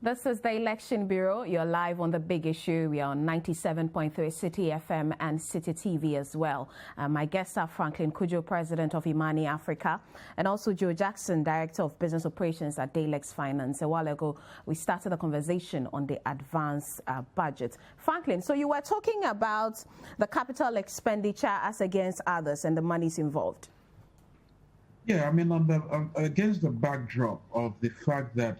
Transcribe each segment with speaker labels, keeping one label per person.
Speaker 1: This is the Election Bureau. You're live on The Big Issue. We are on 97.3 Citi FM and Citi TV as well. My guests are Franklin Cudjoe, President of Imani Africa, and also Joe Jackson, Director of Business Operations at Dalex Finance. A while ago, we started a conversation on the advanced budget. Franklin, so you were talking about the capital expenditure as against others and the monies involved.
Speaker 2: Yeah, I mean, against the backdrop of the fact that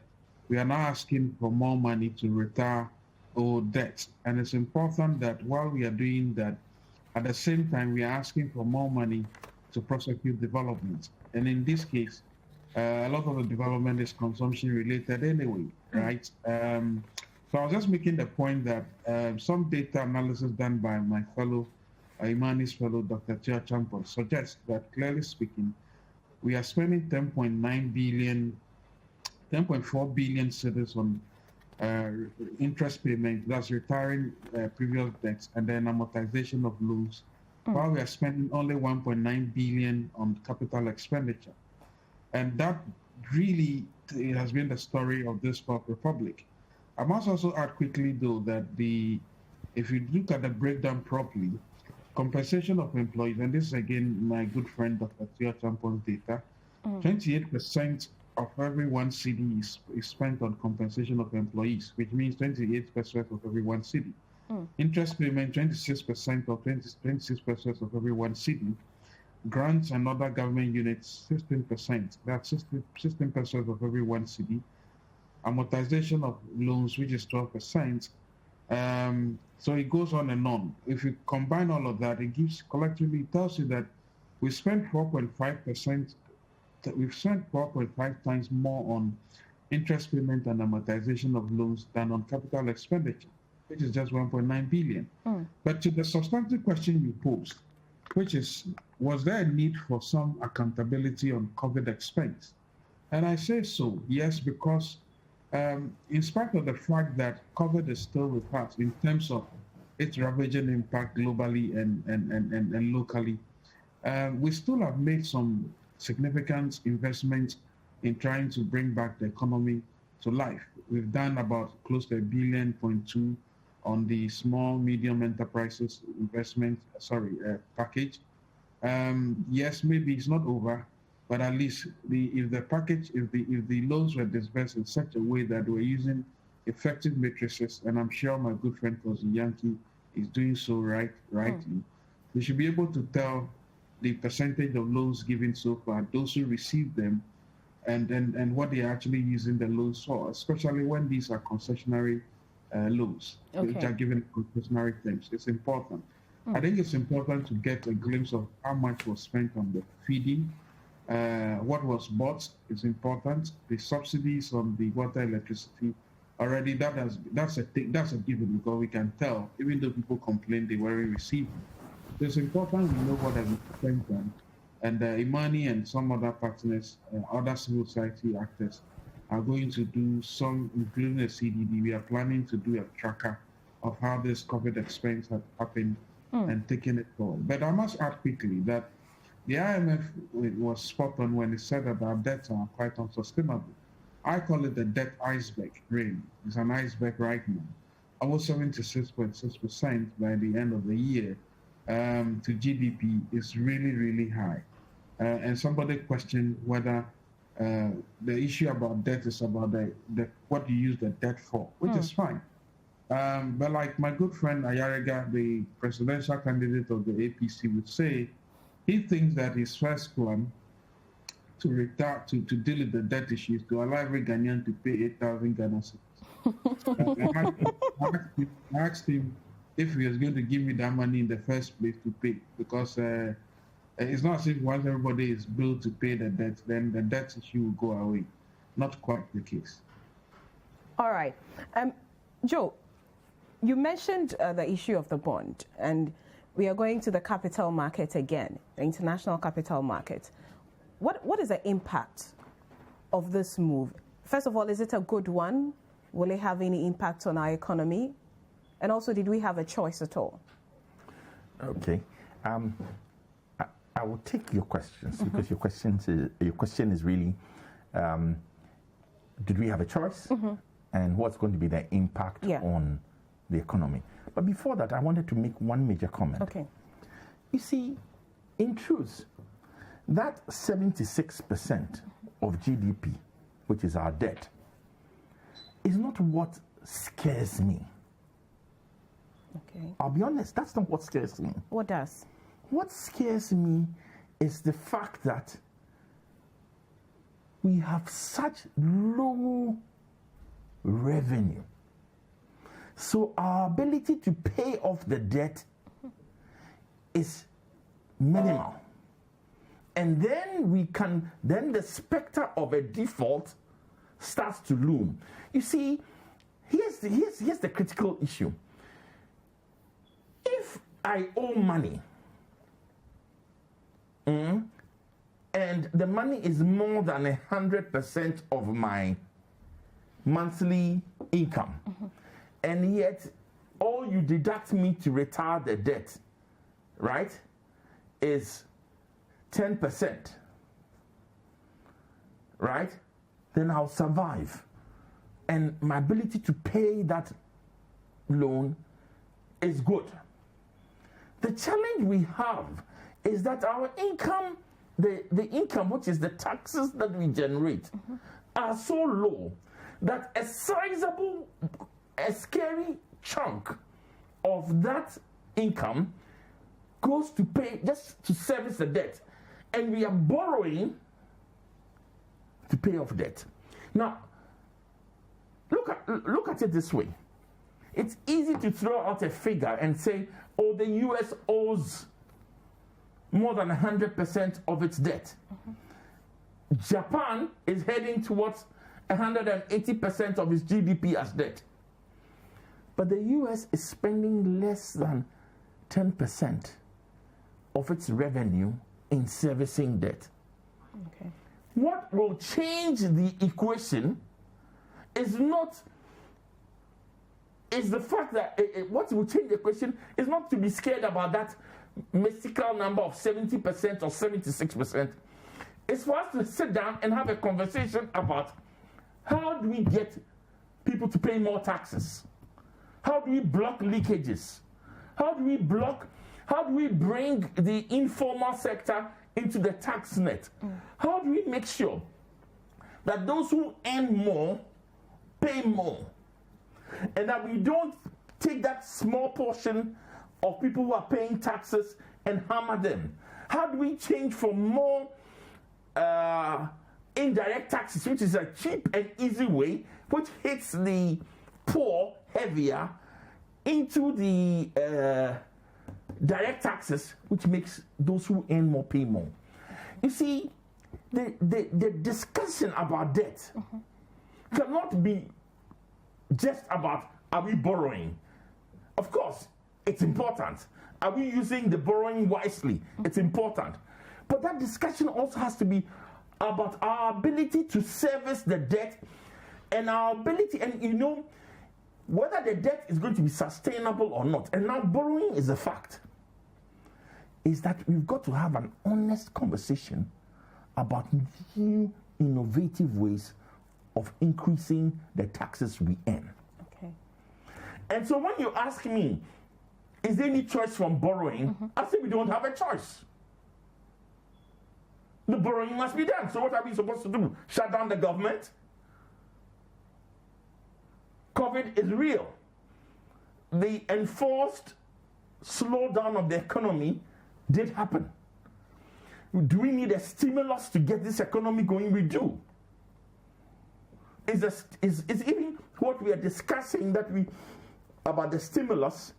Speaker 2: we are now asking for more money to retire old debts. And it's important that while we are doing that, at the same time, we are asking for more money to prosecute development. And in this case, a lot of the development is consumption related anyway, right? So I was just making the point that some data analysis done by my fellow, Imani's fellow, Dr. Cudjoe Ampadu, suggests that, clearly speaking, we are spending 10.4 billion cedis on interest payment, that's retiring previous debts, and then amortization of loans, while we are spending only 1.9 billion on capital expenditure. And that really has been the story of this Fourth Republic. I must also add quickly, though, that if you look at the breakdown properly, compensation of employees, and this is again my good friend Dr. Cudjoe Ampadu's data, 28% of every 1 cedi is spent on compensation of employees, which means 28% of every 1 cedi. Interest payment, 26% of 26% of every 1 cedi. Grants and other government units, 16%. That's 16% of every 1 cedi. Amortization of loans, which is 12%. So it goes on and on. If you combine all of that, it gives collectively, it tells you that we spend 4.5%. We've spent 4.5 times more on interest payment and amortization of loans than on capital expenditure, which is just 1.9 billion. But to the substantive question you posed, which is, was there a need for some accountability on COVID expense? And I say so, yes, because in spite of the fact that COVID is still with us in terms of its ravaging impact globally and locally, we still have made some significant investment in trying to bring back the economy to life. We've done about close to $1.2 billion on the small medium enterprises investment package. Yes, maybe it's not over, but at least if the loans were disbursed in such a way that we're using effective matrices, and I'm sure my good friend Cousin Yankee is doing so rightly, we should be able to tell the percentage of loans given so far, those who receive them, and what they're actually using the loans for, especially when these are concessionary loans, which are given concessionary terms. It's important. I think it's important to get a glimpse of how much was spent on the feeding, what was bought is important. The subsidies on the water, electricity, already that's a given, because we can tell, even though people complain they weren't receiving. It's important we know what has been spent on, and Imani and some other partners, other civil society actors, are going to do some, including the CDD. We are planning to do a tracker of how this COVID expense had happened and taking it forward. But I must add quickly that the IMF was spot on when it said that our debts are quite unsustainable. I call it the debt iceberg ring. It's an iceberg right now. Almost 76.6% by the end of the year. To GDP is really, really high. And somebody questioned whether the issue about debt is about the what you use the debt for, which is fine. But like my good friend Ayariga, the presidential candidate of the APC, would say, he thinks that his first plan to deal with the debt issue is to allow every Ghanaian to pay 8,000 Ghana cedis. I asked him if he was going to give me that money in the first place to pay, because it's not as if once everybody is billed to pay the debt, then the debt issue will go away. Not quite the case.
Speaker 1: All right. Joe, you mentioned the issue of the bond, and we are going to the capital market again, the international capital market. What is the impact of this move? First of all, is it a good one? Will it have any impact on our economy? And also, did we have a choice at all?
Speaker 3: Okay. I will take your questions because your question is really, did we have a choice? and what's going to be the impact on the economy. But before that, I wanted to make one major comment.
Speaker 1: Okay.
Speaker 3: You see, in truth, that 76% of GDP, which is our debt, is not what scares me.
Speaker 1: Okay.
Speaker 3: I'll be honest, that's not what scares me.
Speaker 1: What does?
Speaker 3: What scares me is the fact that we have such low revenue. So our ability to pay off the debt is minimal. And then the specter of a default starts to loom. You see, here's the critical issue. If I owe money, and the money is more than 100% of my monthly income, and yet all you deduct me to retire the debt, right, is 10%, right, then I'll survive. And my ability to pay that loan is good. The challenge we have is that our income, the income, which is the taxes that we generate, are so low that a sizable, a scary chunk of that income goes to pay, just to service the debt. And we are borrowing to pay off debt. Now, look at it this way. It's easy to throw out a figure and say, oh, the US owes more than 100% of its debt. Japan is heading towards 180% of its GDP as debt. But the US is spending less than 10% of its revenue in servicing debt.
Speaker 1: Okay.
Speaker 3: What will change the equation is the fact that what will change the equation is not to be scared about that mystical number of 70% or 76%. It's for us to sit down and have a conversation about how do we get people to pay more taxes? How do we block leakages? How do we bring the informal sector into the tax net? How do we make sure that those who earn more pay more? And that we don't take that small portion of people who are paying taxes and hammer them. How do we change from more indirect taxes, which is a cheap and easy way, which hits the poor heavier, into the direct taxes, which makes those who earn more pay more? You see, the discussion about debt cannot be just about, are we borrowing? Of course, it's important. Are we using the borrowing wisely? It's important. But that discussion also has to be about our ability to service the debt and our ability, and you know, whether the debt is going to be sustainable or not. And now borrowing is a fact. Is that we've got to have an honest conversation about new innovative ways of increasing the taxes we earn.
Speaker 1: Okay.
Speaker 3: And so when you ask me, is there any choice from borrowing? I say we don't have a choice. The borrowing must be done. So what are we supposed to do? Shut down the government? COVID is real. The enforced slowdown of the economy did happen. Do we need a stimulus to get this economy going? We do. Is even what we are discussing about the stimulus,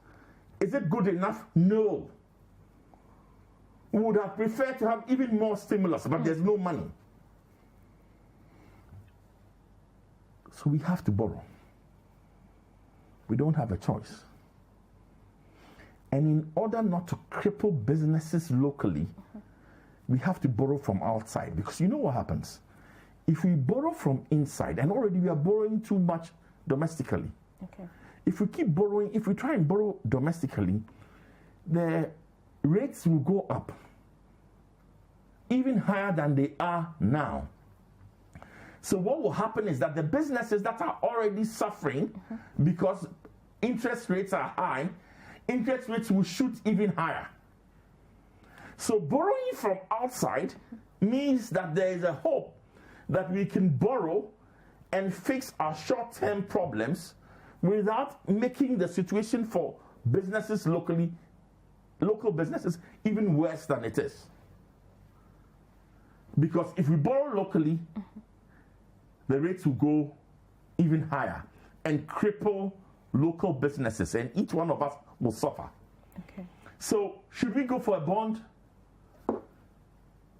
Speaker 3: is it good enough? No. We would have preferred to have even more stimulus, but there's no money. So we have to borrow. We don't have a choice. And in order not to cripple businesses locally, we have to borrow from outside, because you know what happens? If we borrow from inside, and already we are borrowing too much domestically.
Speaker 1: Okay.
Speaker 3: If we keep borrowing, if we try and borrow domestically, the rates will go up even higher than they are now. So what will happen is that the businesses that are already suffering because interest rates are high, interest rates will shoot even higher. So borrowing from outside means that there is a hope that we can borrow and fix our short-term problems without making the situation for businesses local businesses, even worse than it is. Because if we borrow locally, the rates will go even higher and cripple local businesses, and each one of us will suffer.
Speaker 1: Okay.
Speaker 3: So, should we go for a bond?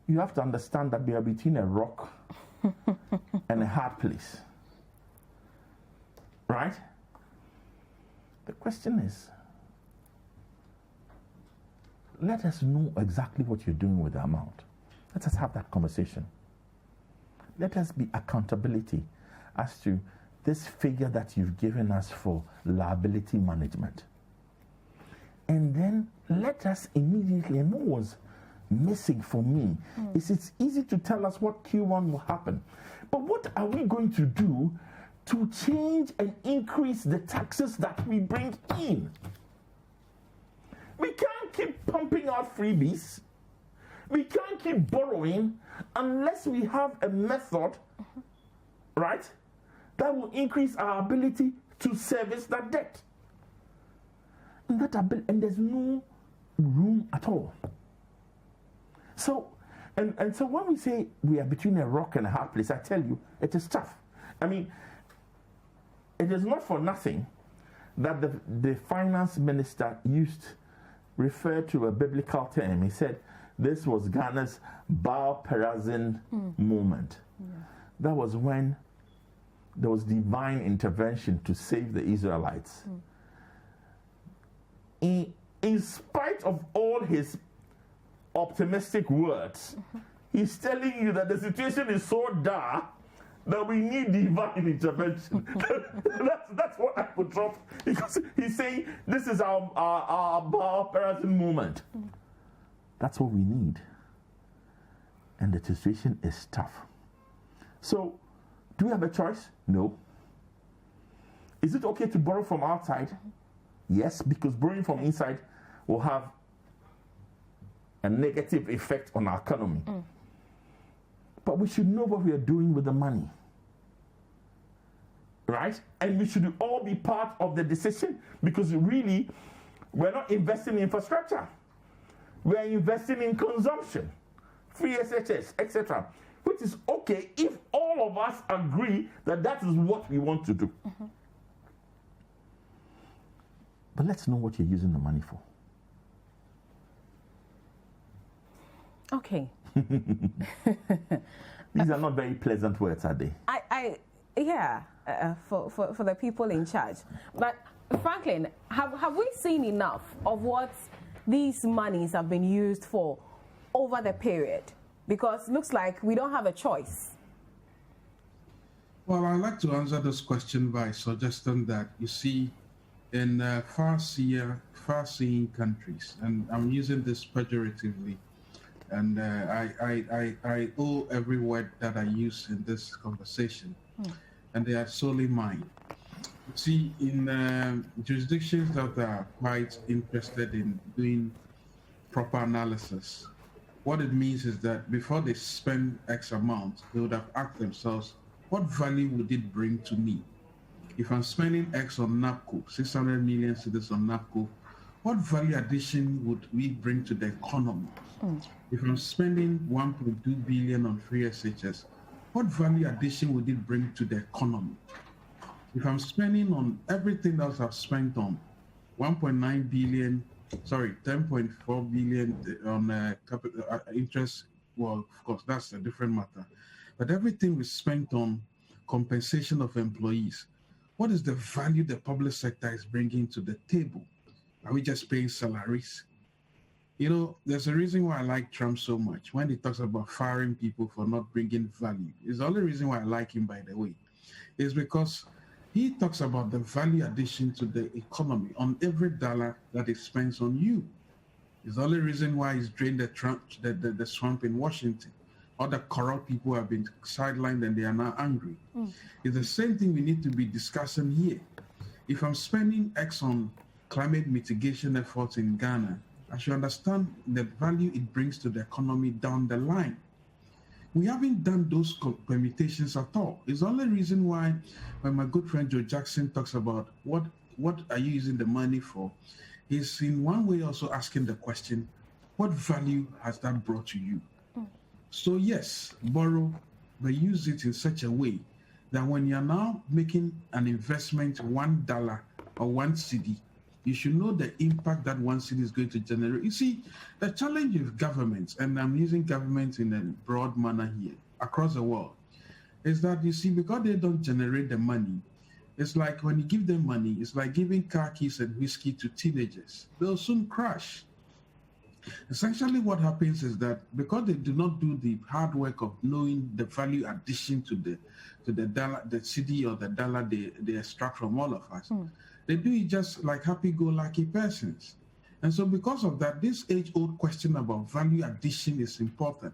Speaker 3: You have to understand that we are between a rock and a hard place. Right? The question is, let us know exactly what you're doing with the amount. Let us have that conversation. Let us be accountability as to this figure that you've given us for liability management. And then let us immediately, and what was missing for me is it's easy to tell us what Q1 will happen. But what are we going to do to change and increase the taxes that we bring in? We can't keep pumping out freebies. We can't keep borrowing unless we have a method, right, that will increase our ability to service that debt. And there's no room at all. So, and so when we say we are between a rock and a hard place, I tell you, it is tough. I mean, it is not for nothing that the finance minister referred to a biblical term. He said this was Ghana's Baal Perazim moment. Yeah. That was when there was divine intervention to save the Israelites. In spite of all his optimistic words, he's telling you that the situation is so dire that we need divine intervention. that's what I would drop, because he's saying this is our Baal Perazim moment. That's what we need. And the situation is tough. So, do we have a choice? No. Is it okay to borrow from outside? Yes, because borrowing from inside will have a negative effect on our economy. But we should know what we are doing with the money. Right? And we should all be part of the decision, because really, we're not investing in infrastructure. We're investing in consumption, free SHS, etc. Which is okay if all of us agree that that is what we want to do. But let's know what you're using the money for.
Speaker 1: Okay.
Speaker 3: These are not very pleasant words, are they?
Speaker 1: For the people in charge. But Franklin, have we seen enough of what these monies have been used for over the period? Because it looks like we don't have a choice.
Speaker 2: Well, I'd like to answer this question by suggesting that, you see, in far-seeing countries, and I'm using this pejoratively, and I owe every word that I use in this conversation, and they are solely mine. You see, in jurisdictions that are quite interested in doing proper analysis, what it means is that before they spend X amount, they would have asked themselves, what value would it bring to me? If I'm spending X on NAPCO, 600 million cedis on NAPCO, what value addition would we bring to the economy? If I'm spending 1.2 billion on free SHS, what value addition would it bring to the economy? If I'm spending on everything else I've spent on 10.4 billion on capital interest, well, of course, that's a different matter. But everything we spent on compensation of employees, what is the value the public sector is bringing to the table? Are we just paying salaries? You know, there's a reason why I like Trump so much. When he talks about firing people for not bringing value, it's the only reason why I like him, by the way, is because he talks about the value addition to the economy on every dollar that he spends on you. It's the only reason why he's drained the swamp in Washington, other corrupt people have been sidelined and they are now angry. It's the same thing we need to be discussing here. If I'm spending X on climate mitigation efforts in Ghana, I should understand the value it brings to the economy down the line. We haven't done those permutations at all. It's the only reason why when my good friend Joe Jackson talks about what are you using the money for, he's in one way also asking the question, what value has that brought to you? So yes, borrow, but use it in such a way that when you're now making an investment, $1 or 1 cedi, you should know the impact that 1 cedi is going to generate. You see, the challenge with governments, and I'm using governments in a broad manner here, across the world, is that, you see, because they don't generate the money, it's like when you give them money, it's like giving car keys and whiskey to teenagers. They'll soon crash. Essentially what happens is that because they do not do the hard work of knowing the value addition to the dollar, the cedi or the dollar they extract from all of us, they do it just like happy-go-lucky persons. And so because of that, this age-old question about value addition is important.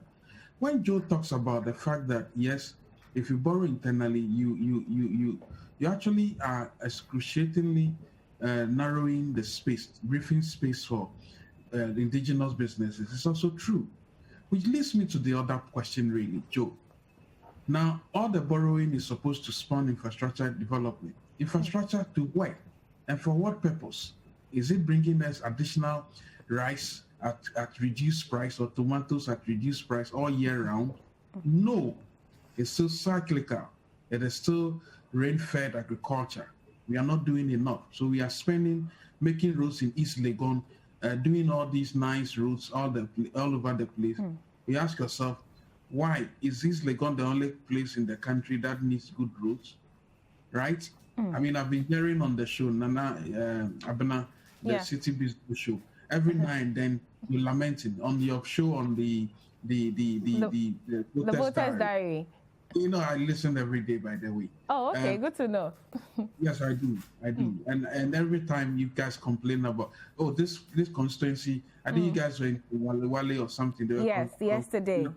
Speaker 2: When Joe talks about the fact that, yes, if you borrow internally, you actually are excruciatingly narrowing the space, briefing space for indigenous businesses. It's also true, which leads me to the other question really, Joe. Now, all the borrowing is supposed to spawn infrastructure development. Infrastructure to where? And for what purpose? Is it bringing us additional rice at reduced price or tomatoes at reduced price all year round? No, it's still cyclical. It is still rain-fed agriculture. We are not doing enough. So we are making roads in East Legon, doing all these nice roads all over the place. You ask yourself, why is East Legon the only place in the country that needs good roads? Right? I mean, I've been hearing on the show, Abena, the Citi business show, every now and then you're lamenting on your show on the
Speaker 1: Voters Diary.
Speaker 2: You know, I listen every day, by the way.
Speaker 1: Oh, okay, good to know.
Speaker 2: Yes, I do. And every time you guys complain about, oh, this constituency, I think you guys were in Wale or something. They were
Speaker 1: yesterday.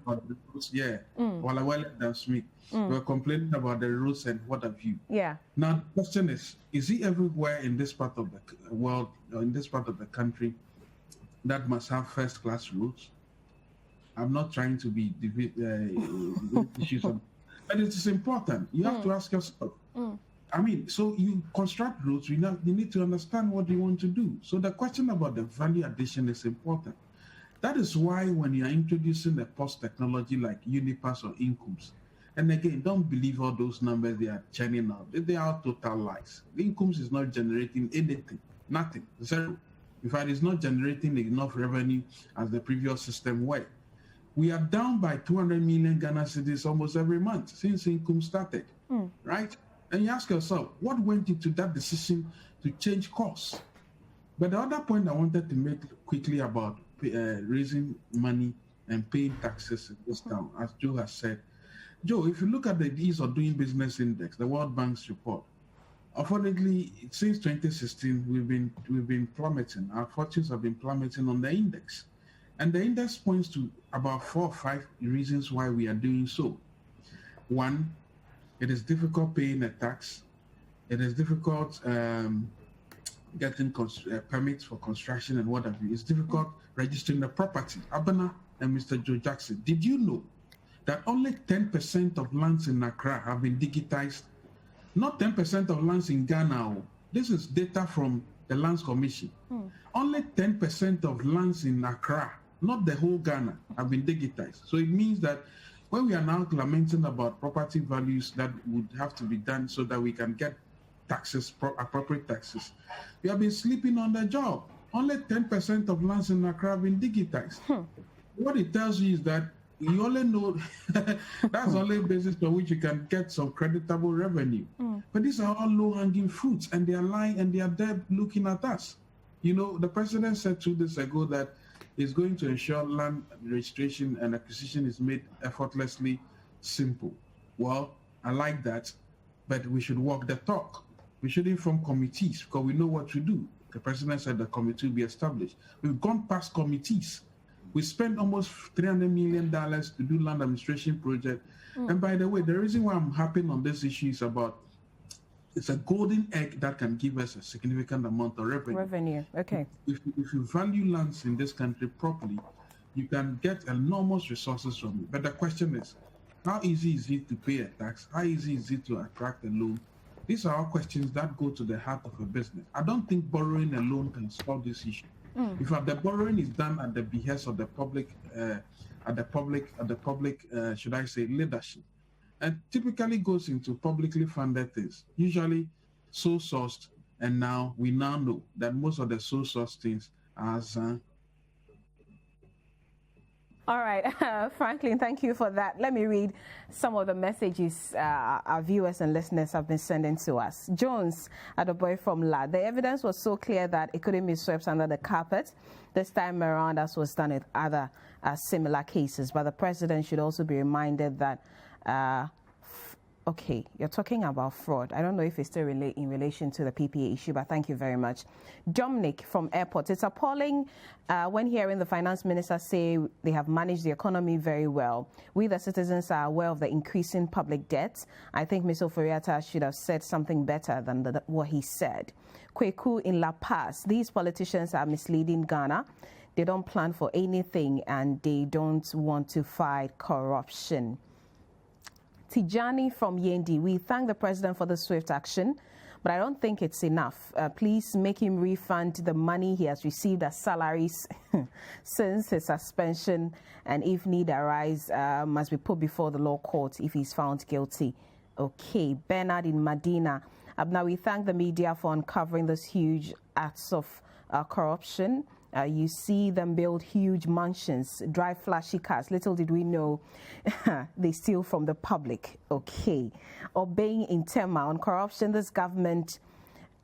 Speaker 2: Wale and Smith. They were complaining about the roads and what have you. Yeah. Now, the question is it everywhere in this part of the world, or in this part of the country, that must have first-class roads? I'm not trying to be issues on, but it is important. You have to ask yourself. I mean, so you construct roads, you need to understand what you want to do. So the question about the value addition is important. That is why when you are introducing a post technology like Unipass or Incomes, and again, don't believe all those numbers they are churning out. They are total lies. The Incomes is not generating anything, nothing, zero. In fact, it's not generating enough revenue as the previous system were. We are down by 200 million Ghana cedis almost every month since Income started, right? And you ask yourself, what went into that decision to change course? But the other point I wanted to make quickly about raising money and paying taxes in this town, as Joe has said. Joe, if you look at the Ease of Doing Business Index, the World Bank's report, unfortunately, since 2016, we've been plummeting. Our fortunes have been plummeting on the index. And the index points to about 4 or 5 reasons why we are doing so. One, it is difficult paying a tax. It is difficult getting permits for construction and what have you. It's difficult registering the property. Abena and Mr. Joe Jackson, did you know that only 10% of lands in Accra have been digitized? Not 10% of lands in Ghana. This is data from the Lands Commission. Only 10% of lands in Accra, not the whole Ghana, have been digitized. So it means that when we are now lamenting about property values that would have to be done so that we can get taxes, appropriate taxes, we have been sleeping on the job. Only 10% of lands in Accra have been digitized. What it tells you is that you only know that's the only basis on which you can get some creditable revenue. But these are all low-hanging fruits, and they are lying and they are there looking at us. You know, the president said 2 days ago that he's going to ensure land registration and acquisition is made effortlessly simple. Well, I like that, but we should walk the talk. We shouldn't form committees because we know what to do. The president said the committee will be established. We've gone past committees. We spent almost $300 million to do land administration project. And by the way, the reason why I'm harping on this issue is about it's a golden egg that can give us a significant amount of revenue.
Speaker 1: Okay.
Speaker 2: If you value lands in this country properly, you can get enormous resources from it. But the question is, how easy is it to pay a tax? How easy is it to attract a loan? These are all questions that go to the heart of a business. I don't think borrowing alone can solve this issue. In fact, the borrowing is done at the behest of the public, should I say, leadership, and typically goes into publicly funded things, usually sole sourced. And now we know that most of the sole sourced things are.
Speaker 1: All right, Franklin, thank you for that. Let me read some of the messages our viewers and listeners have been sending to us. Jones, Adoboy from La. The evidence was so clear that it couldn't be swept under the carpet this time around, as was done with other similar cases. But the president should also be reminded that okay, you're talking about fraud. I don't know if it's still in relation to the PPA issue, but thank you very much. Dominic from Airport. It's appalling when hearing the finance minister say they have managed the economy very well. We, the citizens, are aware of the increasing public debt. I think Mr. Oforiatta should have said something better than what he said. Kweku in La Paz. These politicians are misleading Ghana. They don't plan for anything and they don't want to fight corruption. Tijani from Yendi, we thank the president for the swift action, but I don't think it's enough. Please make him refund the money he has received as salaries since his suspension, and if need arise, must be put before the law court if he's found guilty. Okay, Bernard in Medina. Now we thank the media for uncovering this huge acts of corruption. You see them build huge mansions, drive flashy cars. Little did we know they steal from the public. Okay. Obeying in Tema on corruption, this government,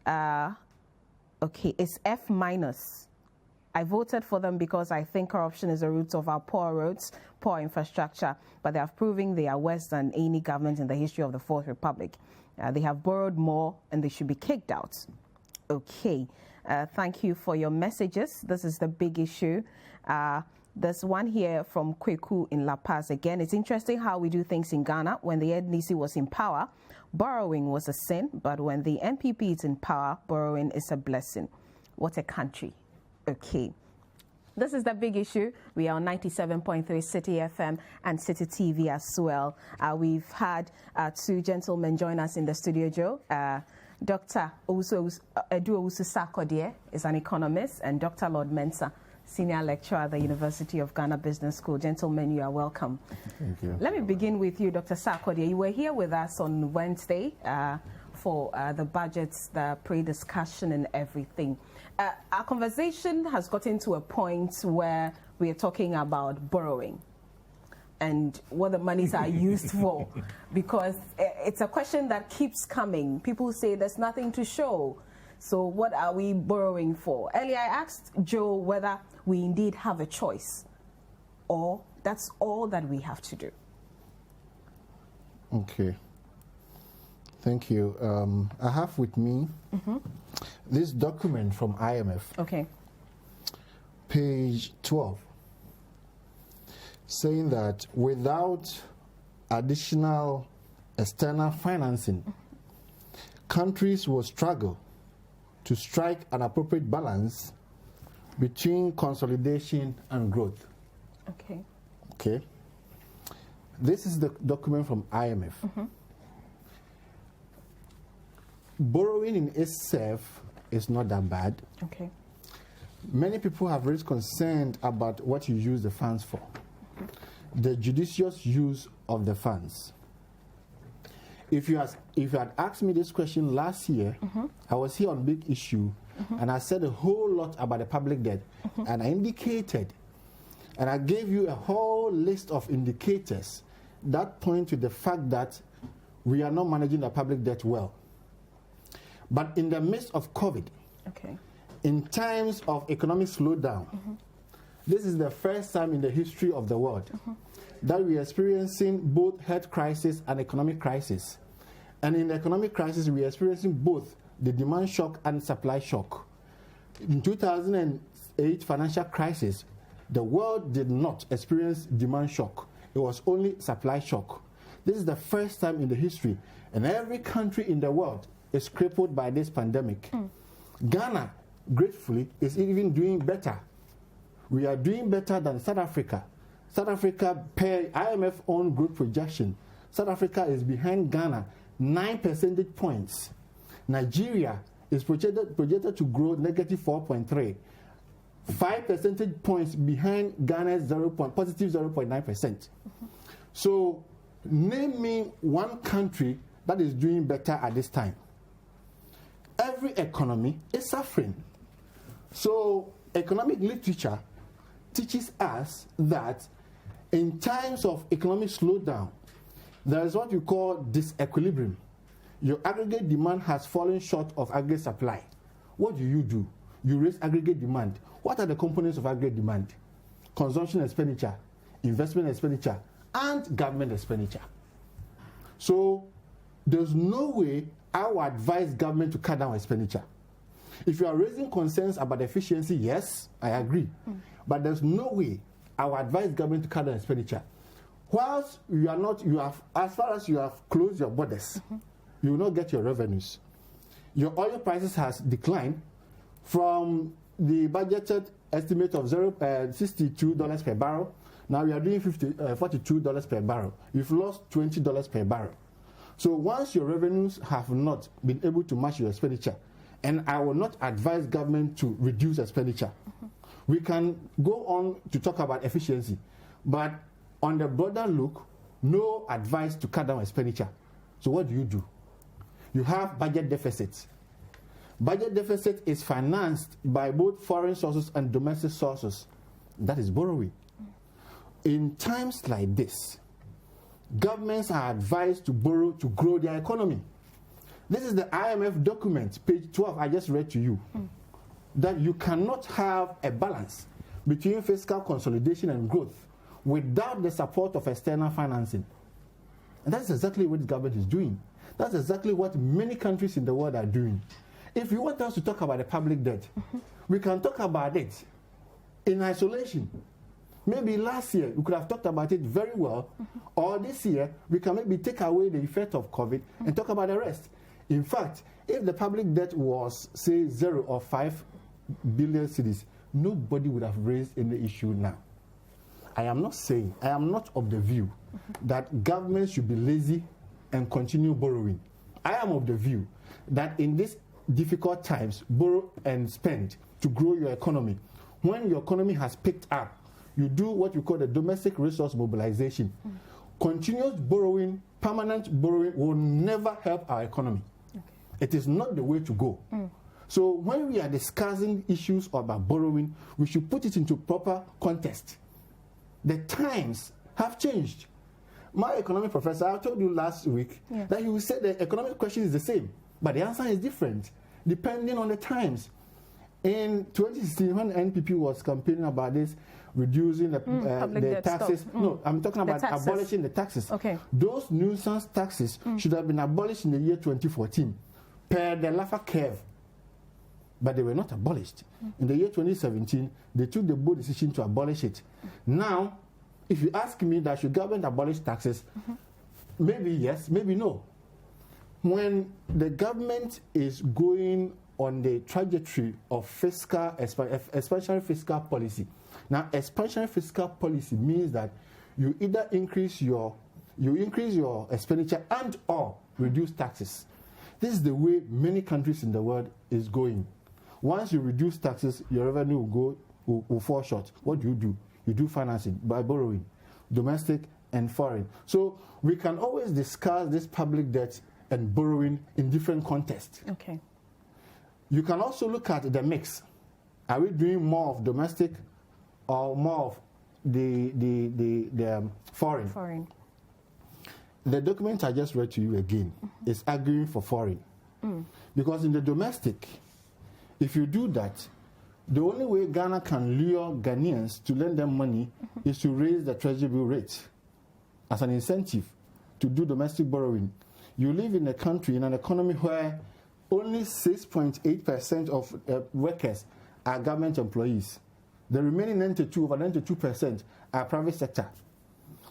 Speaker 1: it's F-. I voted for them because I think corruption is the root of our poor roads, poor infrastructure, but they have proven they are worse than any government in the history of the Fourth Republic. They have borrowed more and they should be kicked out. Okay. Thank you for your messages. This is the big issue. There's one here from Kweku in La Paz again. It's interesting how we do things in Ghana. When the NDC was in power, borrowing was a sin, but when the NPP is in power, borrowing is a blessing. What a country. Okay. This is the big issue. We are on 97.3 Citi FM and Citi TV as well. We've had two gentlemen join us in the studio, Joe. Dr. Owusu Sarkodie is an economist, and Dr. Lord Mensah, senior lecturer at the University of Ghana Business School. Gentlemen, you are welcome.
Speaker 4: Thank you.
Speaker 1: Let me begin with you, Dr. Sarkodie. You were here with us on Wednesday for the budgets, the pre-discussion and everything. Our conversation has gotten to a point where we are talking about borrowing and what the monies are used for, because it's a question that keeps coming. People say there's nothing to show. So what are we borrowing for? Earlier I asked Joe whether we indeed have a choice or that's all that we have to do.
Speaker 4: Okay. Thank you. I have with me this document from IMF.
Speaker 1: Okay.
Speaker 4: Page 12. Saying that without additional external financing, countries will struggle to strike an appropriate balance between consolidation and growth.
Speaker 1: Okay.
Speaker 4: Okay. This is the document from IMF. Borrowing in itself is not that bad.
Speaker 1: Okay.
Speaker 4: Many people have raised concern about what you use the funds for. The judicious use of the funds. If you had asked me this question last year, I was here on big issue, and I said a whole lot about the public debt, and I indicated, and I gave you a whole list of indicators that point to the fact that we are not managing the public debt well. But in the midst of COVID, in times of economic slowdown, this is the first time in the history of the world that we are experiencing both health crisis and economic crisis. And in the economic crisis, we are experiencing both the demand shock and supply shock. In 2008 financial crisis, The world did not experience demand shock. It was only supply shock. This is the first time in the history, and every country in the world is crippled by this pandemic. Ghana, gratefully, is even doing better. We are doing better than South Africa. South Africa, per IMF own growth projection, South Africa is behind Ghana 9 percentage points. Nigeria is projected to grow negative 4.3, 5 percentage points behind Ghana's positive 0.9%. So, name me one country that is doing better at this time. Every economy is suffering. So, economic literature teaches us that in times of economic slowdown, there is what we call disequilibrium. Your aggregate demand has fallen short of aggregate supply. What do? You raise aggregate demand. What are the components of aggregate demand? Consumption expenditure, investment expenditure, and government expenditure. So there's no way I would advise government to cut down expenditure. If you are raising concerns about efficiency, yes, I agree. But there's no way I would advise government to cut down expenditure. Whilst as far as you have closed your borders, you will not get your revenues. Your oil prices has declined from the budgeted estimate of $62 per barrel. Now we are doing $42 per barrel. You've lost $20 per barrel. So once your revenues have not been able to match your expenditure, and I will not advise government to reduce expenditure. We can go on to talk about efficiency, but on the broader look, no advice to cut down expenditure. So what do? You have budget deficits. Budget deficit is financed by both foreign sources and domestic sources. That is borrowing. In times like this, governments are advised to borrow to grow their economy. This is the IMF document, page 12, I just read to you, that you cannot have a balance between fiscal consolidation and growth without the support of external financing. And that's exactly what the government is doing. That's exactly what many countries in the world are doing. If you want us to talk about the public debt, we can talk about it in isolation. Maybe last year we could have talked about it very well, or this year we can maybe take away the effect of COVID and talk about the rest. In fact, if the public debt was, say, 0 or 5 billion cedis, nobody would have raised any issue now. I am not of the view that governments should be lazy and continue borrowing. I am of the view that in these difficult times, borrow and spend to grow your economy. When your economy has picked up, you do what you call the domestic resource mobilization. Continuous borrowing, permanent borrowing will never help our economy. It is not the way to go. So when we are discussing issues about borrowing, we should put it into proper context. The times have changed. My economic professor, I told you last week that he said the economic question is the same, but the answer is different depending on the times. In 2016, when NPP was campaigning about this, reducing the taxes. No, I'm talking about abolishing the taxes. Okay. Those nuisance taxes should have been abolished in the year 2014 per the Laffer curve. But they were not abolished. In the year 2017, they took the bold decision to abolish it. Now, if you ask me that should government abolish taxes, maybe yes, maybe no. When the government is going on the trajectory of fiscal, expansionary fiscal policy. Now, expansionary fiscal policy means that you either increase your expenditure and or reduce taxes. This is the way many countries in the world is going. Once you reduce taxes, your revenue will fall short. What do? You do financing by borrowing, domestic and foreign. So we can always discuss this public debt and borrowing in different contexts. Okay. You can also look at the mix. Are we doing more of domestic or more of the foreign? Foreign. The document I just read to you again is arguing for foreign. Because in the domestic, if you do that, the only way Ghana can lure Ghanaians to lend them money is to raise the treasury bill rate as an incentive to do domestic borrowing. You live in a country, in an economy where only 6.8% of workers are government employees. The remaining 92, over 92% are private sector.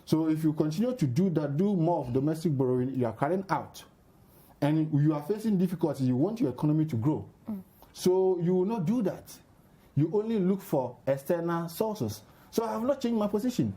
Speaker 4: So if you continue to do that, do more of domestic borrowing, you are carrying out. And you are facing difficulties, you want your economy to grow. So you will not do that. You only look for external sources. So I have not changed my position.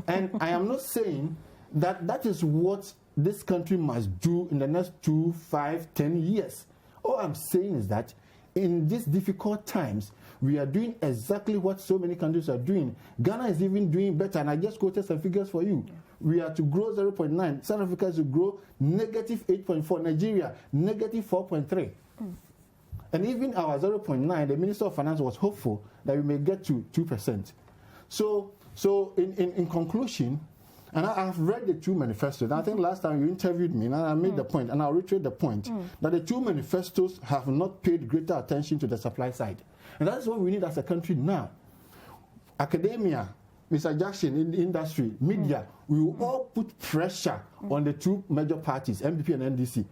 Speaker 4: And I am not saying that that is what this country must do in the next 2, 5, 10 years. All I'm saying is that in these difficult times, we are doing exactly what so many countries are doing. Ghana is even doing better, and I just quoted some figures for you. We are to grow 0.9. South Africa is to grow negative 8.4. Nigeria, negative 4.3. And even our 0.9, the Minister of Finance was hopeful that we may get to 2%. So in conclusion, and I have read the two manifestos. I think last time you interviewed me, and I made the point, and I'll reiterate the point, that the two manifestos have not paid greater attention to the supply side. And that's what we need as a country now. Academia, Mr. Jackson in the industry, media, we will all put pressure on the two major parties, MPP and NDC,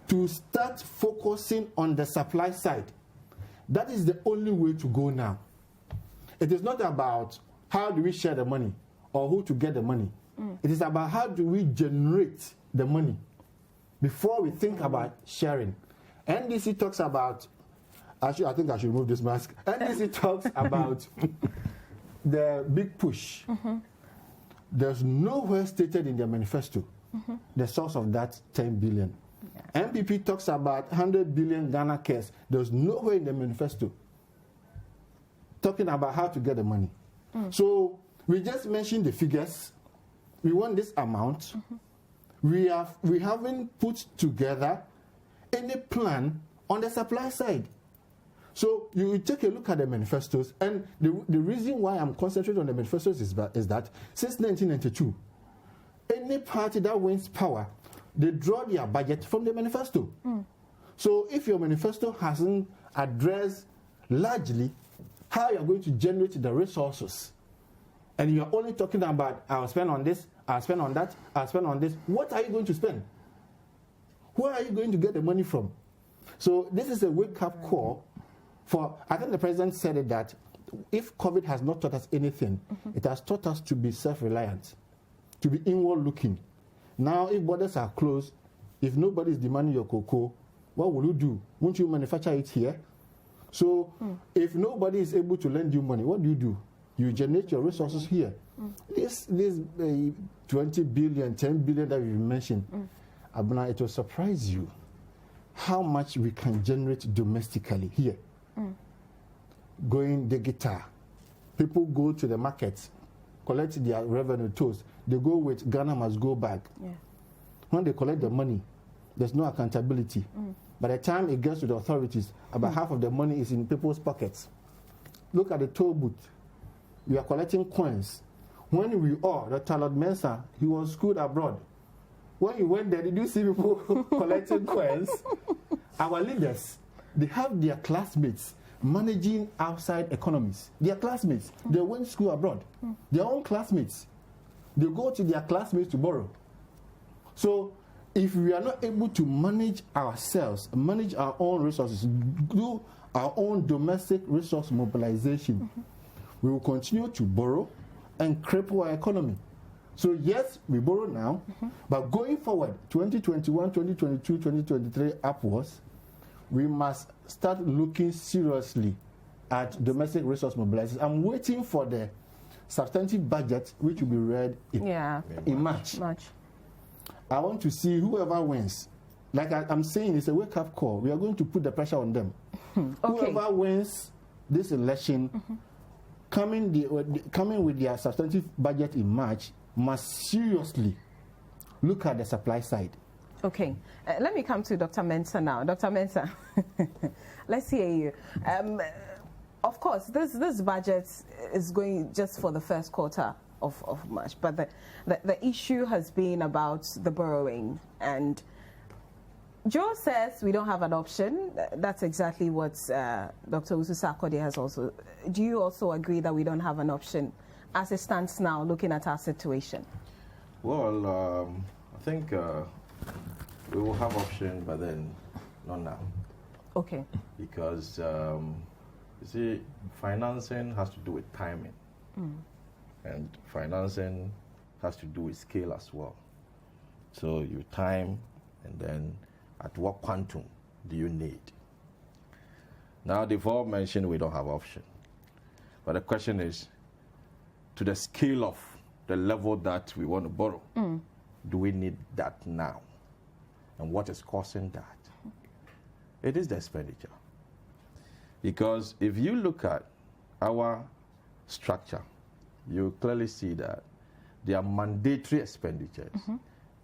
Speaker 4: to start focusing on the supply side. That is the only way to go now. It is not about how do we share the money or who to get the money. It is about how do we generate the money before we think about sharing. NDC talks about, I think I should remove this mask. NDC talks about the big push. There's nowhere stated in their manifesto the source of that 10 billion. MPP talks about 100 billion Ghana cash. There's nowhere in the manifesto talking about how to get the money. So we just mentioned the figures. We want this amount. We haven't put together any plan on the supply side. So you take a look at the manifestos, and the reason why I'm concentrating on the manifestos is that since 1992, any party that wins power, they draw their budget from the manifesto. So if your manifesto hasn't addressed largely how you're going to generate the resources, and you're only talking about, I'll spend on this, I'll spend on that, I'll spend on this, what are you going to spend? Where are you going to get the money from? So this is a wake-up call for, I think the president said it, that if COVID has not taught us anything, it has taught us to be self-reliant, to be inward-looking. Now, if borders are closed, if nobody is demanding your cocoa, what will you do? Won't you manufacture it here? So if nobody is able to lend you money, what do? You generate your resources here. This 20 billion, 10 billion that we mentioned, Abena, it will surprise you how much we can generate domestically here. Going digital. People go to the markets, collect their revenue tolls. They go with Ghana must go back. When they collect the money, there's no accountability. By the time it gets to the authorities, about half of the money is in people's pockets. Look at the toll booth. We are collecting coins. When we all, Dr. Lord Mensah, he was schooled abroad. When he went there, did you see people collecting coins? Our leaders, they have their classmates managing outside economies. Their classmates, they went to school abroad. Their own classmates, they go to their classmates to borrow. So if we are not able to manage ourselves, manage our own resources, do our own domestic resource mobilization, we will continue to borrow and cripple our economy. So yes, we borrow now, but going forward, 2021, 2022, 2023 upwards, we must start looking seriously at domestic resource mobilization. I'm waiting for the substantive budget, which will be read in March. I want to see whoever wins. Like I'm saying, it's a wake-up call. We are going to put the pressure on them. Whoever wins this election, coming with their substantive budget in March, must seriously look at the supply side.
Speaker 1: Okay, let me come to Dr. Mensah now. Dr. Mensah, let's hear you. Of course, this budget is going just for the first quarter of March, but the issue has been about the borrowing, and Joe says we don't have an option. That's exactly what Dr. Owusu Sarkodie has also. Do you also agree that we don't have an option as it stands now, looking at our situation?
Speaker 5: Well, I think we will have option, but then not now.
Speaker 1: Okay.
Speaker 5: Because You see, financing has to do with timing. And financing has to do with scale as well. So you time, and then at what quantum do you need? Now, they've all mentioned we don't have option. But the question is, to the scale of the level that we want to borrow, do we need that now? And what is causing that? It is the expenditure. Because if you look at our structure, you clearly see that there are mandatory expenditures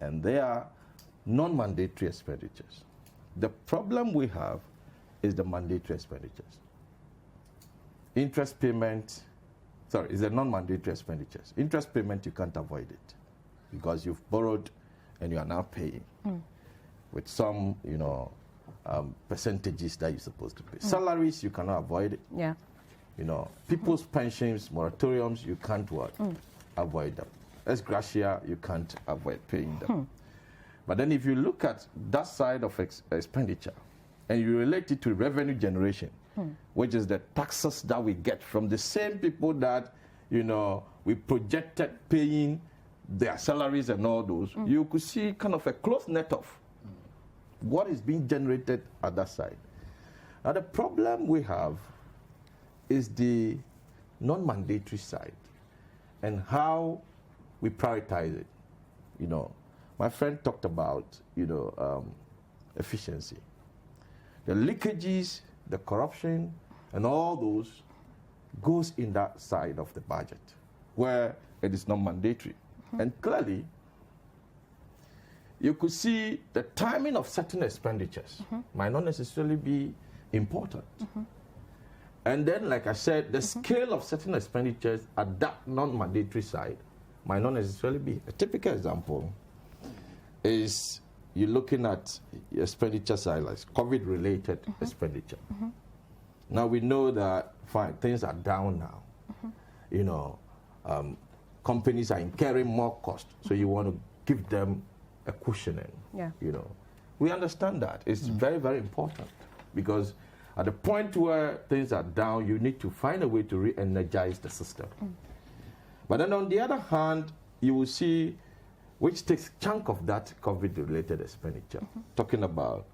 Speaker 5: and there are non-mandatory expenditures. The problem we have is the mandatory expenditures. Interest payment, is the non-mandatory expenditures. Interest payment, you can't avoid it because you've borrowed and you are now paying with some, percentages that you're supposed to pay. Salaries, you cannot avoid it.
Speaker 1: Yeah.
Speaker 5: People's pensions, moratoriums, you can't avoid them. Ex gratia, you can't avoid paying them. But then if you look at that side of expenditure and you relate it to revenue generation, which is the taxes that we get from the same people that, we projected paying their salaries and all those, you could see kind of a close net of what is being generated at that side. Now, the problem we have is the non-mandatory side and how we prioritize it. My friend talked about, efficiency. The leakages, the corruption, and all those goes in that side of the budget where it is not mandatory. And clearly, you could see the timing of certain expenditures might not necessarily be important. And then, like I said, the scale of certain expenditures at that non-mandatory side might not necessarily be. A typical example is you're looking at expenditure side, like COVID-related expenditure. Now, we know that, fine, things are down now. Companies are incurring more cost, so you want to give them a cushioning. We understand that. It's very, very important because at the point where things are down, you need to find a way to re-energize the system. But then on the other hand, you will see which takes a chunk of that COVID-related expenditure, talking about,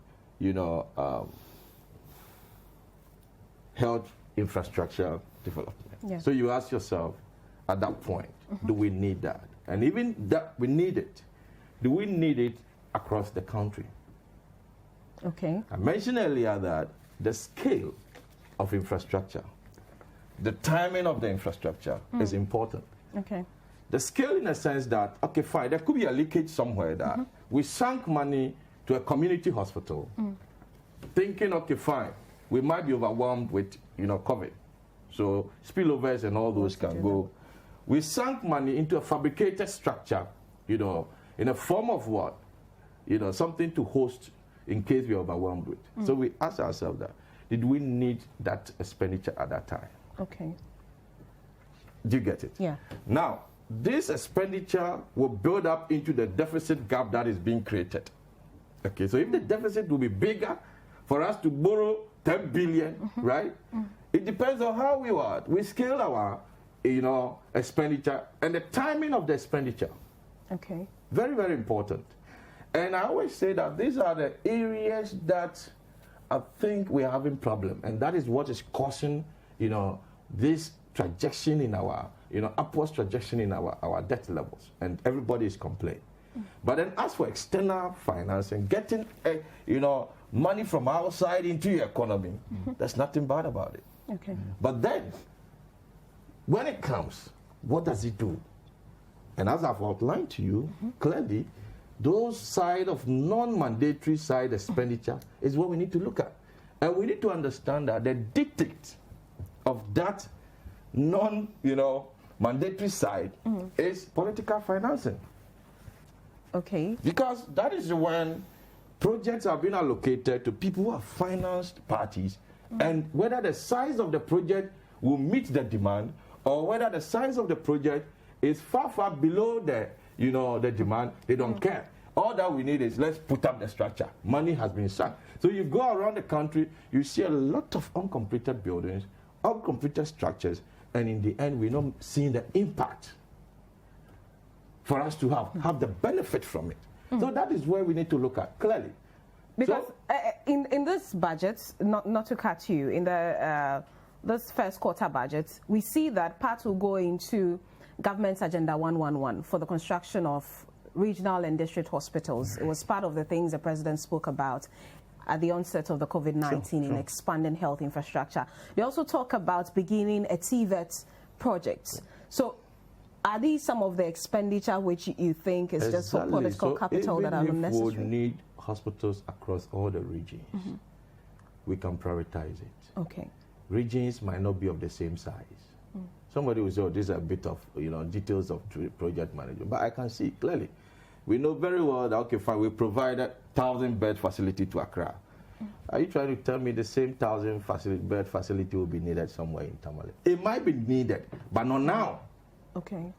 Speaker 5: health infrastructure development. So you ask yourself at that point, do we need that? And even that we need it, do we need it across the country?
Speaker 1: Okay.
Speaker 5: I mentioned earlier that the scale of infrastructure, the timing of the infrastructure is important.
Speaker 1: Okay.
Speaker 5: The scale in a sense that, okay, fine, there could be a leakage somewhere that we sank money to a community hospital, thinking, okay, fine, we might be overwhelmed with, COVID. So spillovers and all those can go. We sank money into a fabricated structure, in a form of what? Something to host in case we're overwhelmed with. So we ask ourselves that, did we need that expenditure at that time?
Speaker 1: Okay.
Speaker 5: Do you get it?
Speaker 1: Yeah.
Speaker 5: Now, this expenditure will build up into the deficit gap that is being created. Okay, so if the deficit will be bigger for us to borrow 10 billion, right? It depends on how we scale our, expenditure and the timing of the expenditure.
Speaker 1: Okay.
Speaker 5: Very, very important. And I always say that these are the areas that I think we're having problem, and that is what is causing, this trajectory in our, upwards trajectory in our debt levels, and everybody is complaining. But then as for external financing, getting, money from outside into your economy, there's nothing bad about it.
Speaker 1: Okay.
Speaker 5: But then, when it comes, what does it do? And as I've outlined to you, clearly, those side of non-mandatory side expenditure is what we need to look at. And we need to understand that the dictate of that mandatory side is political financing.
Speaker 1: Okay.
Speaker 5: Because that is when projects are being allocated to people who are financed parties, and whether the size of the project will meet the demand or whether the size of the project is far, far below the demand, they don't care. All that we need is let's put up the structure. Money has been sunk. So you go around the country, you see a lot of uncompleted buildings,
Speaker 3: outcompeted structures, and in the end, we're not seeing the impact for us to have the benefit from it. So that is where we need to look at clearly.
Speaker 1: Because in this budget, not to cut you, in the this first quarter budget, we see that part will go into government's Agenda 111 for the construction of regional and district hospitals. It was part of the things the president spoke about at the onset of the COVID-19 in expanding health infrastructure. They also talk about beginning a TVET project. So are these some of the expenditure which you think is just for political capital that are unnecessary?
Speaker 3: If we need hospitals across all the regions, we can prioritize it.
Speaker 1: Okay.
Speaker 3: Regions might not be of the same size. Somebody will say, oh, these are a bit of, details of project management. But I can see clearly. We know very well that, okay, fine, we provided 1,000-bed facility to Accra. Are you trying to tell me the same 1,000-bed facility will be needed somewhere in Tamale? It might be needed, but not now.
Speaker 1: Okay.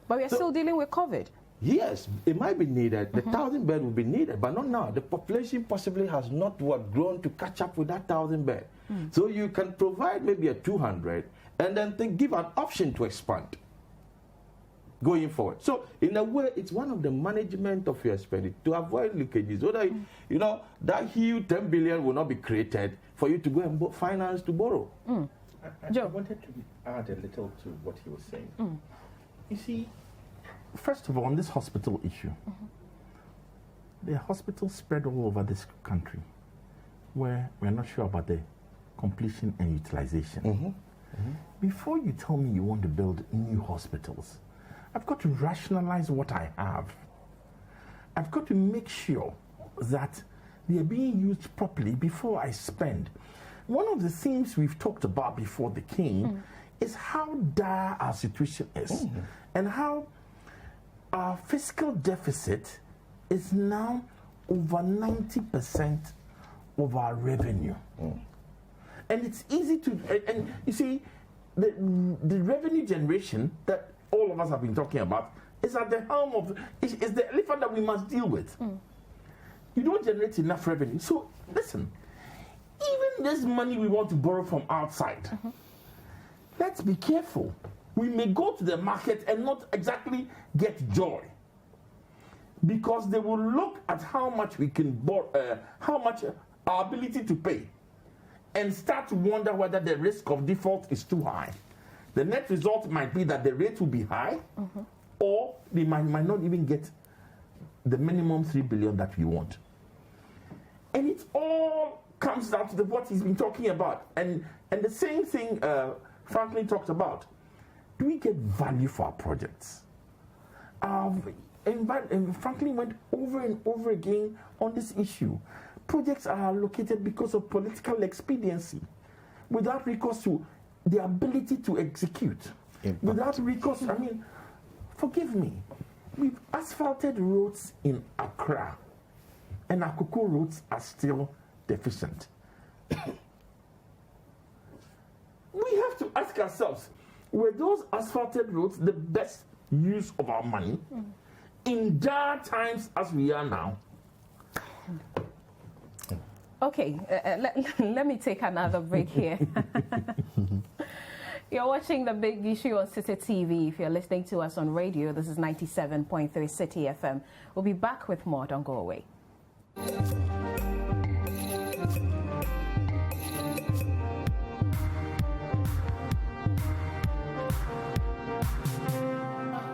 Speaker 1: But we are still dealing with COVID.
Speaker 3: Yes, it might be needed. The 1,000-bed will be needed, but not now. The population possibly has not grown to catch up with that 1,000-bed. So you can provide maybe a 200 and then give an option to expand going forward. So in a way, it's one of the management of your expenditure to avoid leakages. So that, that huge 10 billion will not be created for you to go and finance to borrow.
Speaker 5: I wanted to add a little to what he was saying.
Speaker 3: You see, first of all, on this hospital issue, there are hospitals spread all over this country where we're not sure about the completion and utilization. Before you tell me you want to build new hospitals, I've got to rationalize what I have. I've got to make sure that they are being used properly before I spend. One of the things we've talked about before the king is how dire our situation is and how our fiscal deficit is now over 90% of our revenue. And it's easy to, and you see, the revenue generation that all of us have been talking about is at the helm of, is the elephant that we must deal with. You don't generate enough revenue. So listen, even this money we want to borrow from outside, let's be careful. We may go to the market and not exactly get joy, because they will look at how much we can borrow, how much our ability to pay, and start to wonder whether the risk of default is too high. The net result might be that the rate will be high, or they might not even get the minimum 3 billion that we want. And it all comes down to what he's been talking about. And the same thing Franklin talked about. Do we get value for our projects? And Franklin went over and over again on this issue. Projects are allocated because of political expediency, without recourse to the ability to execute. Without recourse, I mean, forgive me, we've asphalted roads in Accra, and our cocoa roads are still deficient. We have to ask ourselves, were those asphalted roads the best use of our money in dire times as we are now?
Speaker 1: Okay, let me take another break here. You're watching The Big Issue on Citi TV. If you're listening to us on radio, this is 97.3 Citi FM. We'll be back with more. Don't go away.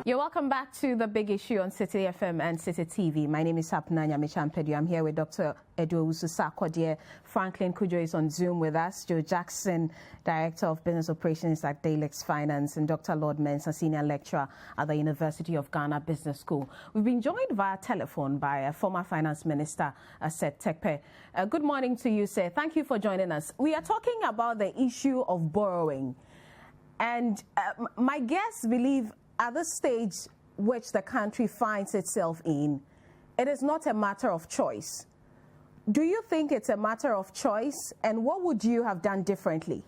Speaker 1: You're welcome back to The Big Issue on Citi FM and Citi TV. My name is Abena Nyamekye Ampadu. I'm here with Dr. Owusu, Sarkodie. Franklin Cudjoe is on Zoom with us. Joe Jackson, Director of Business Operations at Dalex Finance, and Dr. Lord Mensah, Senior Lecturer at the University of Ghana Business School. We've been joined via telephone by former Finance Minister, Seth Terkper. Good morning to you, sir. Thank you for joining us. We are talking about the issue of borrowing. And my guests believe at this stage which the country finds itself in, it is not a matter of choice. Do you think it's a matter of choice, and what would you have done differently?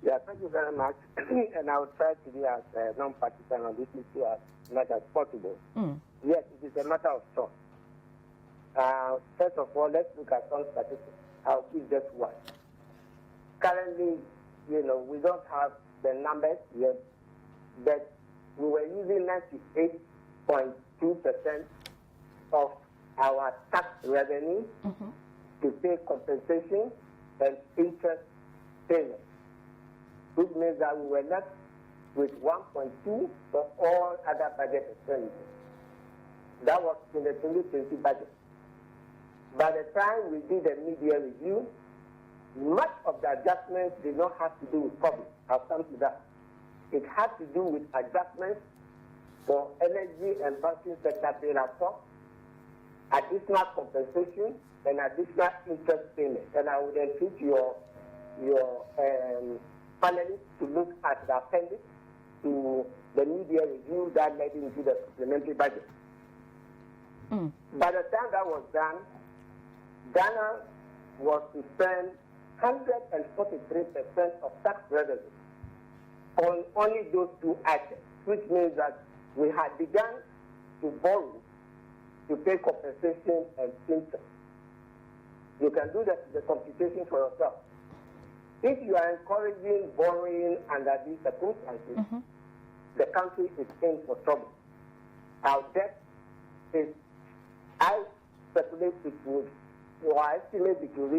Speaker 6: Yeah, thank you very much. And I will try to be as non-partisan on this issue as much as possible. Yes, it is a matter of choice. First of all, let's look at some statistics. I'll give just one. Currently, we don't have the numbers yet, but we were using 98.2% of our tax revenue to pay compensation and interest payments, which means that we were left with 1.2 for all other budget expenditures. That was in the 2020 budget. By the time we did the mid-year review, much of the adjustments did not have to do with COVID. I'll come to that. It had to do with adjustments for energy and banking sector bailout costs, additional compensation, and additional interest payments. And I would entreat your panelists to look at the appendix to the mid-year review that led into the supplementary budget. By the time that was done, Ghana was to spend 143% of tax revenue on only those two items, which means that we had begun to borrow to pay compensation and interest. You can do the computation for yourself. If you are encouraging borrowing under these circumstances, the country is in for trouble. Our debt is, I speculate it would, or I estimate it will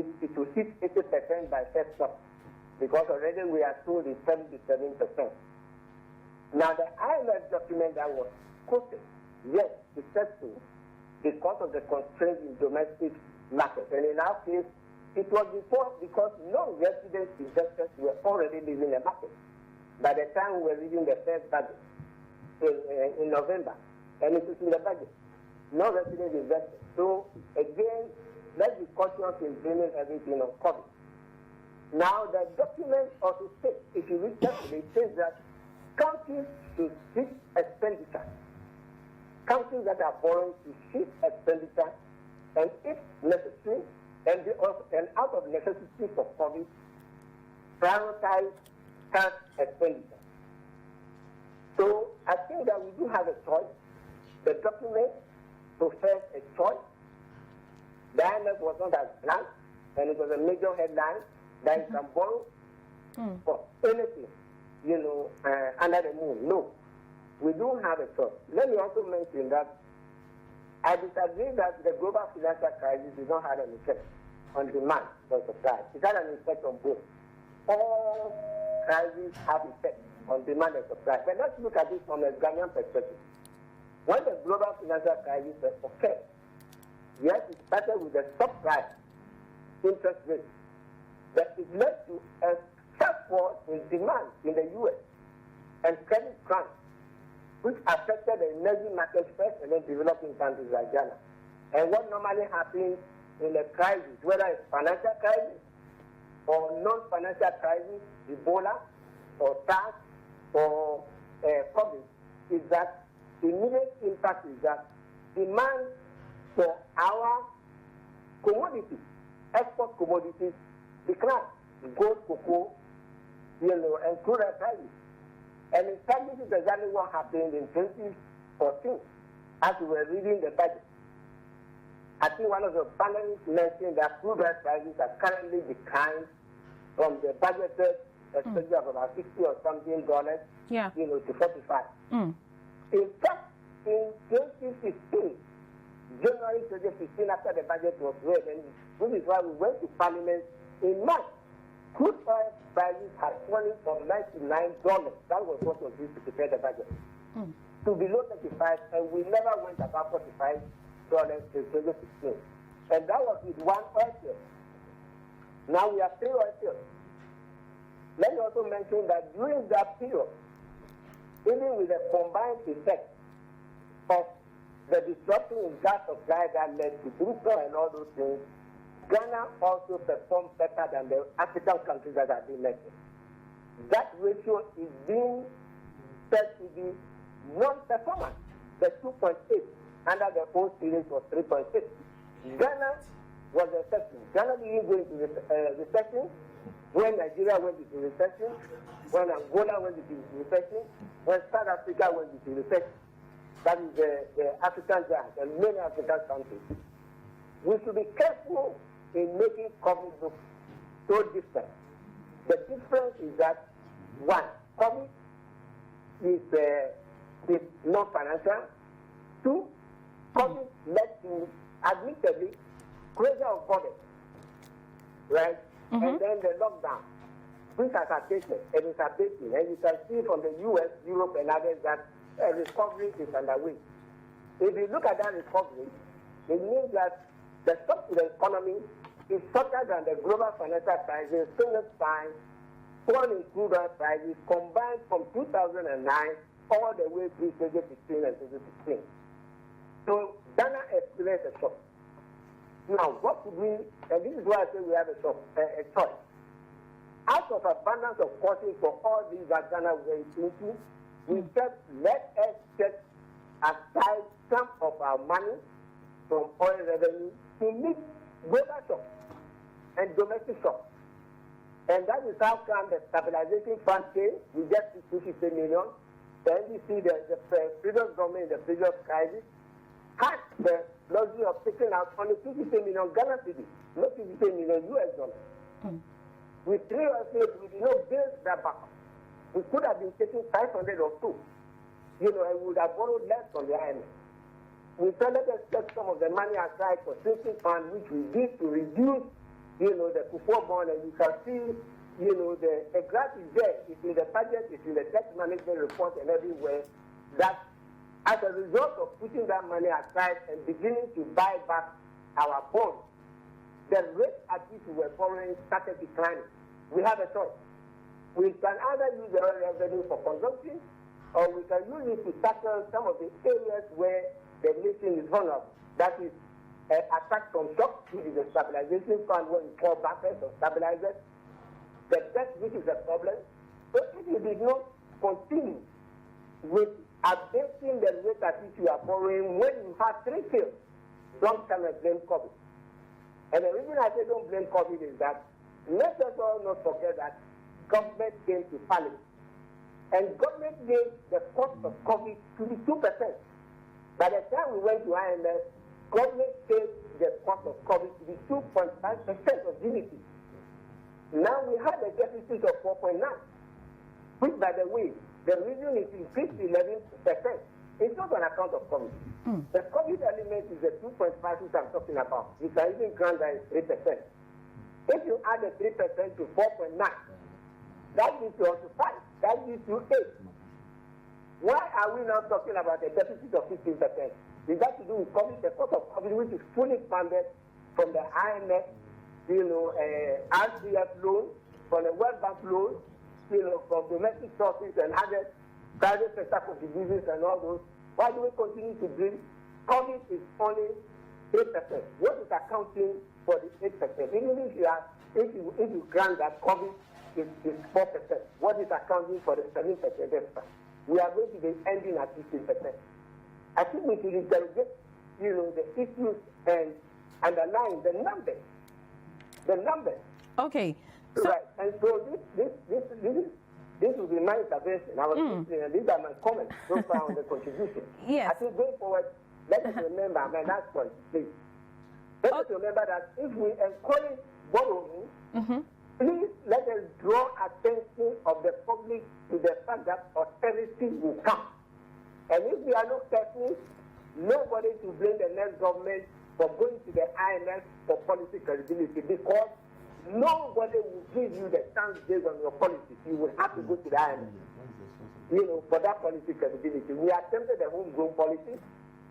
Speaker 6: hit 80% by Festus, because already we are told it's 77%. Now the IMF document that was quoted, yes, it's successful because of the constraints in domestic market. And in our case, it was before because non-resident investors were already leaving the market. By the time we were reading the first budget in November, and it is in the budget, non-resident investors. So again, let's be cautious in blaming everything on COVID. Now the document also says, if you read carefully, it says that countries should cease expenditure. Countries that are borrowing to cease expenditure, and if necessary, and out of necessity for COVID, prioritize tax expenditure. So I think that we do have a choice. The document prefers a choice. The IMF was not as blank, and it was a major headline that you can borrow for anything, under the moon. No, we do have a choice. Let me also mention that I disagree that the global financial crisis did not have an effect on demand or supply. It had an effect on both. All crises have effect on demand and supply. But let's look at this from a Ghanaian perspective. When the global financial crisis occurred, yes, it started with the subprime interest rate, but it led to a sharp fall in demand in the U.S. and credit crunch, which affected the emerging markets first and then developing countries like Ghana. And what normally happens in a crisis, whether it's financial crisis or non-financial crisis, Ebola or SARS or COVID, is that the immediate impact is that demand for our commodities, export commodities, decline. Gold, cocoa, and crude oil prices. And in fact, this is exactly what happened in 2014 as we were reading the budget. I think one of the panelists mentioned that crude oil prices are currently declined from the budgeted expenditure of about $60 or something dollars, to 45. In fact, in 2016, January 2015, after the budget was read, and this is why we went to Parliament in March, crude oil prices had fallen from $99. That was what was used to prepare the budget. To below 35, and we never went above $45 in 2016. And that was with one oil field. Now we have 3 oil fields. Let me also mention that during that period, even with the combined effect of the disruption in gas supply that led to Brussels and all those things, Ghana also performed better than the African countries that have been mentioned. That ratio is being said to be non-performance. The 2.8 under the old series was 3.6. Ghana was a exception. Ghana didn't go into recession when Nigeria went into recession, when Angola went into recession, when South Africa went into recession. That is the African giant and many African countries. We should be careful in making COVID look so different. The difference is that, one, COVID is non-financial. Two, COVID led to, admittedly, closure of borders, right? And then the lockdown, which has abated and is abating. And you can see from the US, Europe, and others that a recovery is underway. If you look at that recovery, it means that the shock to the economy is shorter than the global financial crisis, single time, foreign and crude oil prices combined from 2009 all the way through 2015 and 2016. So Ghana experienced a shock. Now, what could we, and this is why I say we have a choice. Out of abundance of caution for all these that Ghana went into, we said, let us set aside some of our money from oil revenue to meet global shock and domestic shock. And that is how come the stabilization fund came. We get 250 million. The NDC, the previous government in the previous crisis, had the luxury of taking out only 250 million Ghana cedis, not 250 million US dollars. With 3 or 4, we did not build that back. We could have been taking 500 or 2, and we would have borrowed less from the IMF. We said let us set some of the money aside for sinking fund, which we did to reduce, the Kufuor bond, and you can see, the graph is there. It's in the budget, it's in the debt management report and everywhere, that as a result of putting that money aside and beginning to buy back our bonds, the rate at which we were borrowing started declining. We have a choice. We can either use the oil revenue for consumption, or we can use it to tackle some of the areas where the nation is vulnerable. That is, attack from shock, which is the stabilization fund, where we call buffers or stabilizers. The debt, which is a problem. So if you did not continue with abating the rate at which you are borrowing, when you have 3 fields, don't come and blame COVID. And the reason I say don't blame COVID is that let us all not forget that government came to parliament. And government gave the cost of COVID to be 2%. By the time we went to IMF, government gave the cost of COVID to be 2.5% of GDP. Now we have a deficit of 4.9, which, by the way, the reason it increased to 11%. It's not on account of COVID. The COVID element is the 2.5 which I'm talking about. You can even grant that 3%. If you add the 3% to 4.9, that gives you also 5. That gives you 8. Why are we now talking about a deficit of 15%? It has to do with COVID, the cost of COVID, which is fully funded from the IMF, RCF loan, from the World Bank loan, from domestic sources and other private sector contributions and all those. Why do we continue to bring? COVID is only 8%. What is accounting for the 8%? Even if you grant that COVID is 4%, what is accounting for the 7% extra? We are going to be ending at 15%. I think we should interrogate, the issues and underline the numbers. The numbers.
Speaker 1: Okay. So,
Speaker 6: right. And so this will be my intervention. I was listening, and these are my comments so far on the contribution.
Speaker 1: Yes.
Speaker 6: I think going forward, let us remember, my last point, please. Let us remember that if we encourage borrowing, please let us draw attention of the public to the fact that austerity will come. And if we are not careful, nobody to blame the next government for going to the IMF for policy credibility, because nobody will give you the chance based on your policies. You will have to go to the IMF, for that policy credibility. We attempted the homegrown policy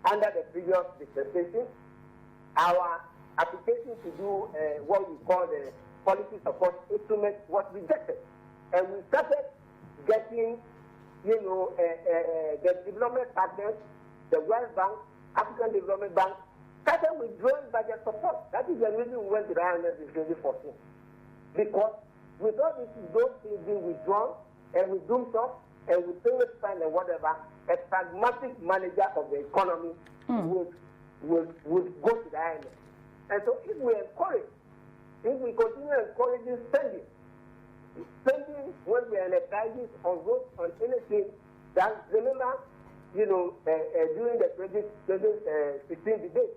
Speaker 6: under the previous dispensation. Our application to do what we call the policy support instrument was rejected. And we started getting, the development partners, the World Bank, African Development Bank, started withdrawing budget support. That is the reason we went to the IMF in 2014. Because with all those things being withdrawn, and with Doomsop, and with payment fund and whatever, a pragmatic manager of the economy would go to the IMF. And so if we continue encouraging spending when we are in a crisis on anything, that remember, during the 2016 debate,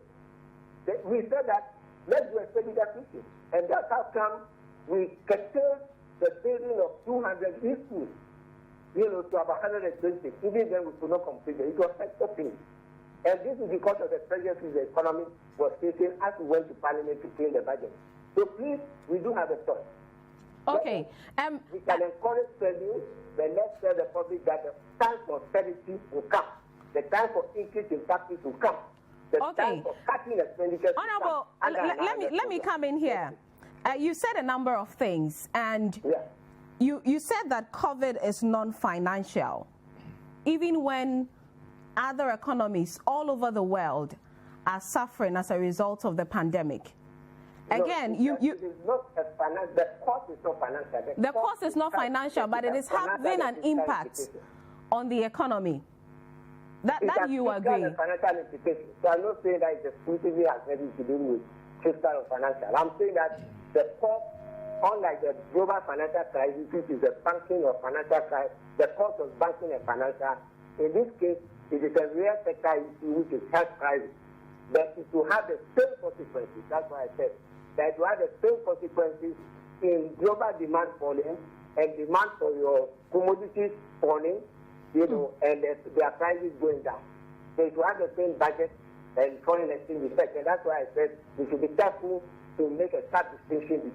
Speaker 6: we said that let's do a expenditure system. And that's how come we curtailed the building of 200 schools, to about 120. Even then, we could not complete it. It was like opening. And this is because of the pressures the economy was facing as we went to Parliament to clean the budget. So please, we do have a choice.
Speaker 1: Okay.
Speaker 6: We can encourage spending, but let's tell the public that the time for austerity will come. The time for increase in taxes will come. The time for cutting expenditures will come.
Speaker 1: Honorable, let me come in here. You said a number of things, and you said that COVID is non-financial, even when other economies all over the world are suffering as a result of the pandemic. Again,
Speaker 6: it is not a finance. The cost is not financial.
Speaker 1: The cost is not financial, but it is having an impact on the economy. That you agree.
Speaker 6: Financial implications. So I'm not saying that it's exclusively has anything to do with fiscal or financial. I'm saying that the cost, unlike the global financial crisis, which is a banking or financial crisis, the cost of banking and financial, in this case, it is a real sector issue, which is health crisis. But it will have the same consequences. That's why I said that it will have the same consequences in global demand falling and demand for your commodities falling, and their prices going down. So it will have the same budget and foreign exchange effect. And that's why I said we should be careful to make a sharp distinction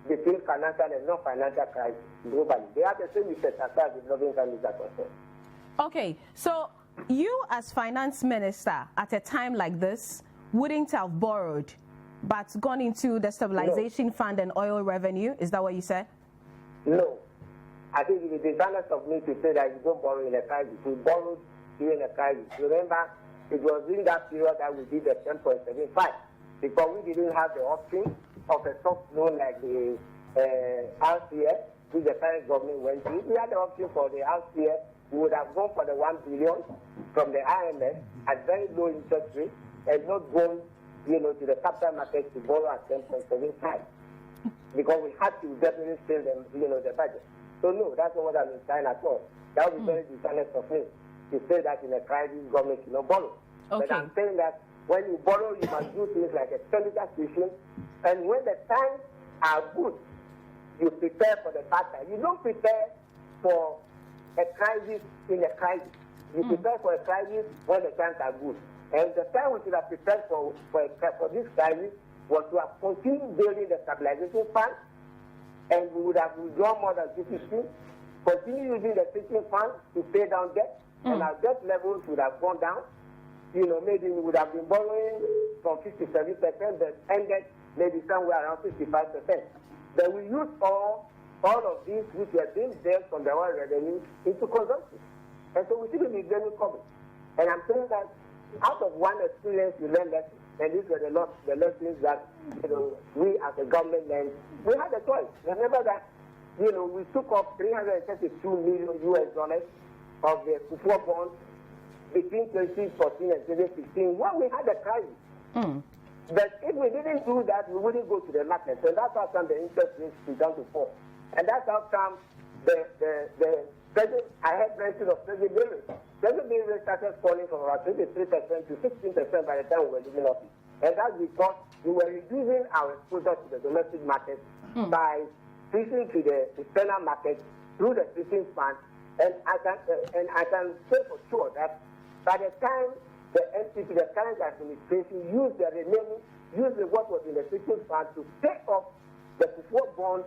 Speaker 6: between financial and non-financial crisis globally. They have the same effect as far as developing countries are concerned.
Speaker 1: Okay, so you as finance minister at a time like this wouldn't have borrowed but gone into the stabilization fund and oil revenue? Is that what you said?
Speaker 6: No. I think it is dishonest of me to say that you don't borrow in a crisis. We borrowed during a crisis. Remember, it was during that period that we did the 10.75 because we didn't have the option of a soft loan like the RCF, which the current government went to. If we had the option for the RCF, we would have gone for the 1 billion from the IMF at very low interest rate and not gone, to the capital market to borrow at 10.75 because we had to definitely save them, the budget. So no, that's not what I'm saying at all. That would be very dishonest of me to say that in a crisis, government should not borrow.
Speaker 1: Okay.
Speaker 6: But I'm saying that when you borrow, you must do things like expenditure station, and when the times are good, you prepare for the bad time. You don't prepare for a crisis in a crisis. You prepare for a crisis when the times are good. And the time we should have prepared for this crisis was to have continued building the stabilization fund, and we would have withdrawn more than 50%, continue using the sinking fund to pay down debt, and our debt levels would have gone down. Maybe we would have been borrowing from 57%, but ended maybe somewhere around 55%. Then we used all of these which were being dealt from the oil revenue into consumption. And so we shouldn't be blaming COVID. And I'm saying that out of one experience you learn lessons, and these were the lessons that we as a government learned. We had a choice. Remember that we took off $332 million of the Cudjoe bonds between 2014 and 2016 when we had a crisis. But if we didn't do that, we wouldn't go to the market. And that's how come the interest rates began to fall. And that's how come the present, I had mentioned of present bill rate. Present bill rate started falling from about 23% to 16% by the time we were leaving office. And that's because we were reducing our exposure to the domestic market by switching to the external market through the switching fund. And I can say for sure that by the time the NCP, the current administration, used what was in the switching fund to take off the Cudjoe bond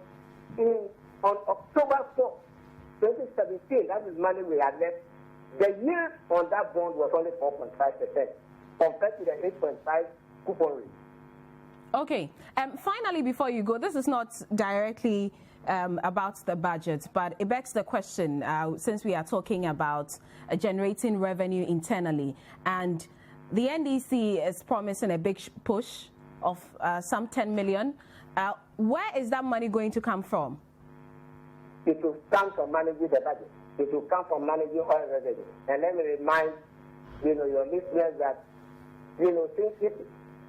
Speaker 6: on October 4th, 2017, that is money we had left. The yield on that bond was only 4.5% compared to the 8.5 coupon rate.
Speaker 1: Okay. Finally, before you go, this is not directly about the budget, but it begs the question, since we are talking about generating revenue internally, and the NDC is promising a big push of some 10 million. Where is that money going to come from?
Speaker 6: It will come from managing the budget. It will come from managing oil revenue. And let me remind, your listeners that, since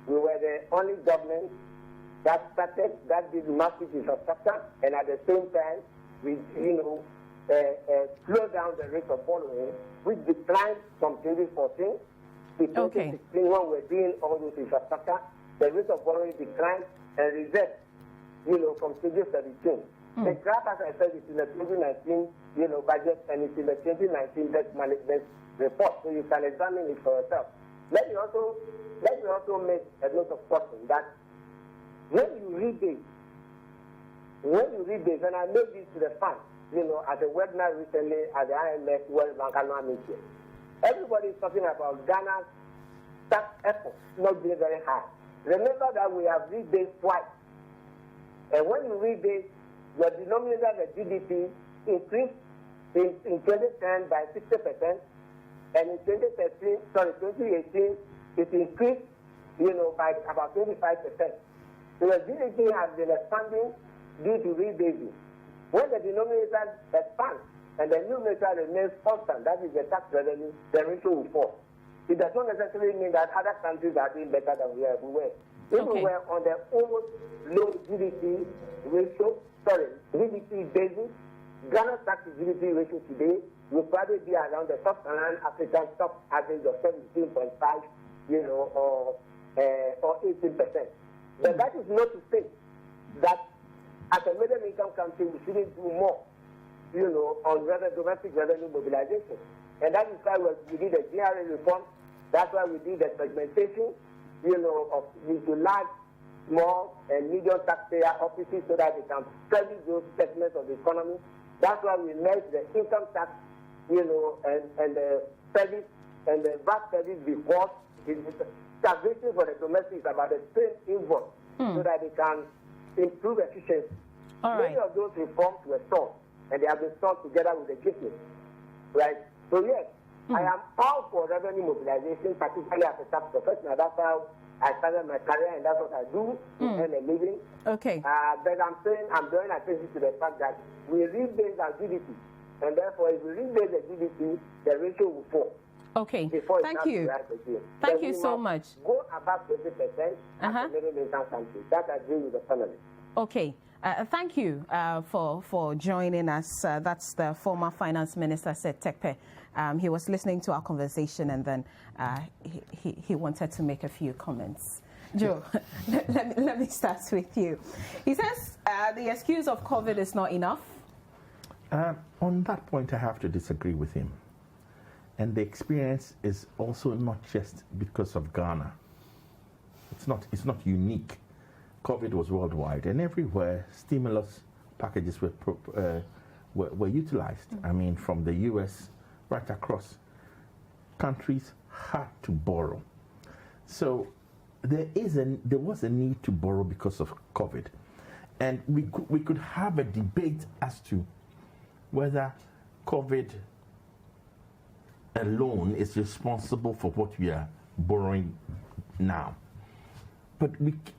Speaker 6: we were the only government that did massive infrastructure, and at the same time, we, slowed down the rate of borrowing, which declined from 2014 to 2016 when we were doing all this infrastructure. The rate of borrowing declined, and reserves from 2017. The graph, as I said, is in the 2019, budget, and it's in the 2019 debt management report, so you can examine it for yourself. Let me also make a note of caution that when you read this, and I made this to the fund, at the webinar recently at the IMF World Bank annual meeting, everybody is talking about Ghana's tax effort not being very high. Remember that we have rebased twice. And when you rebase, your denominator, the GDP, increased in 2010 by 60%, and in 2018, it increased, by about 25%. So the GDP has been expanding due to rebasing. When the denominator expands and the numerator remains constant, that is the tax revenue, the ratio will fall. It does not necessarily mean that other countries are doing better than we were. If we were on the almost low GDP basis, Ghana's tax to GDP ratio today will probably be around the sub-Saharan African top average of 17.5, or 18%. But that is not to say that as a middle income country we shouldn't do more, on domestic revenue mobilization. And that is why we did the GRA reform. That's why we did the segmentation, into large, small, and medium taxpayer offices so that they can service those segments of the economy. That's why we merged the income tax, and the service and the VAT service because taxation for the domestic is about the same invoice so that they can improve efficiency. Many of those reforms were sought, and they have been sought together with the GIFT, right? So yes, I am all for revenue mobilization, particularly as a tax professional. That's how I started my career, and that's what I do to earn a living.
Speaker 1: Okay.
Speaker 6: But I'm drawing attention to the fact that we rebase our GDP, and therefore, if we rebase the GDP, the ratio will fall.
Speaker 1: Okay. Thank you. Thank you so much.
Speaker 6: Go above 20% as a middle income country. That I agree with the panelists.
Speaker 1: Okay. Thank you for joining us. That's the former finance minister, Seth Tekpe. He was listening to our conversation, and then he wanted to make a few comments. Joe, let me start with you. He says the excuse of COVID is not enough.
Speaker 3: On that point, I have to disagree with him. And the experience is also not just because of Ghana. It's not unique. COVID was worldwide, and everywhere stimulus packages were utilized. I mean, from the U.S. right across, countries had to borrow. So there was a need to borrow because of COVID, and we could have a debate as to whether COVID alone is responsible for what we are borrowing now. But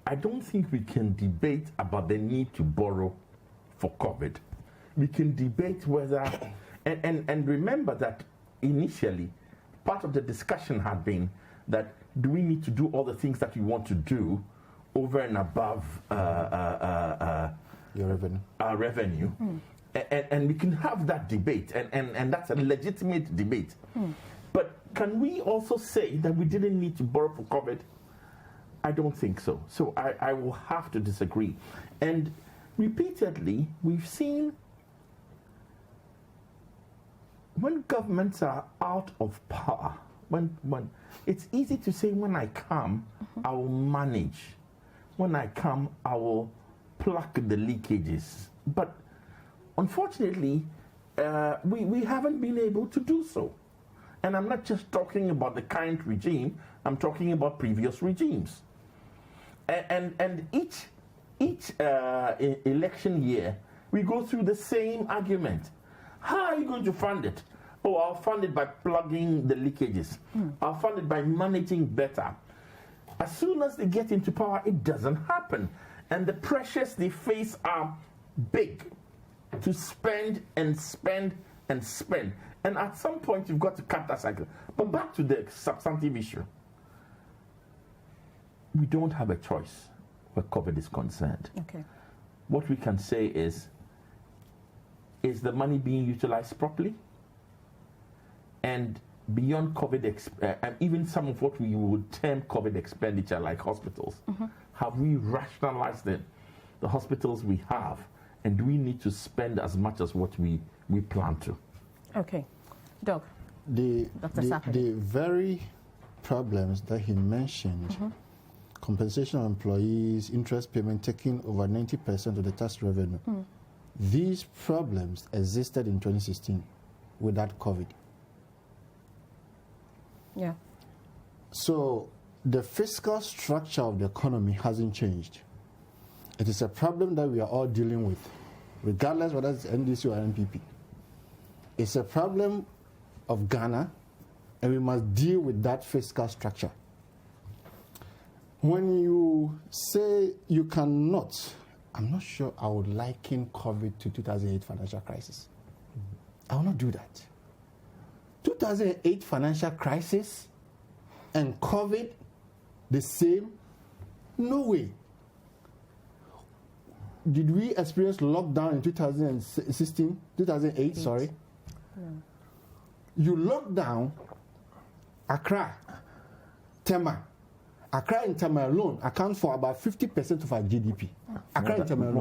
Speaker 3: I don't think we can debate about the need to borrow for COVID. We can debate whether, and remember that initially, part of the discussion had been that do we need to do all the things that we want to do over and above our revenue? And we can have that debate, and that's a legitimate debate. But can we also say that we didn't need to borrow for COVID? I don't think so. So I will have to disagree. And repeatedly, we've seen when governments are out of power, when it's easy to say when I come, I will manage. When I come, I will plug the leakages. But unfortunately, we haven't been able to do so. And I'm not just talking about the current regime, I'm talking about previous regimes. And each election year, we go through the same argument. How are you going to fund it? Oh, I'll fund it by plugging the leakages. I'll fund it by managing better. As soon as they get into power, it doesn't happen. And the pressures they face are big to spend and spend and spend. And at some point, you've got to cut that cycle. But back to the substantive issue. We don't have a choice where COVID is concerned.
Speaker 1: Okay.
Speaker 3: What we can say is the money being utilized properly? And beyond COVID, and even some of what we would term COVID expenditure, like hospitals, have we rationalized the hospitals we have, and do we need to spend as much as what we plan to?
Speaker 1: Okay. Doc.
Speaker 4: The very problems that he mentioned, compensation of employees, interest payment taking over 90% of the tax revenue, these problems existed in 2016 without COVID.
Speaker 1: Yeah.
Speaker 4: So the fiscal structure of the economy hasn't changed. It is a problem that we are all dealing with, regardless whether it's NDC or NPP. It's a problem of Ghana, and we must deal with that fiscal structure. When you say you cannot, I'm not sure I would liken COVID to 2008 financial crisis. I will not do that. 2008 financial crisis and COVID, the same? No way. Did we experience lockdown in 2008, sorry? No. You locked down Accra, Tema. Accra and Tema alone accounts for about 50% of our GDP. Accra and Tema alone.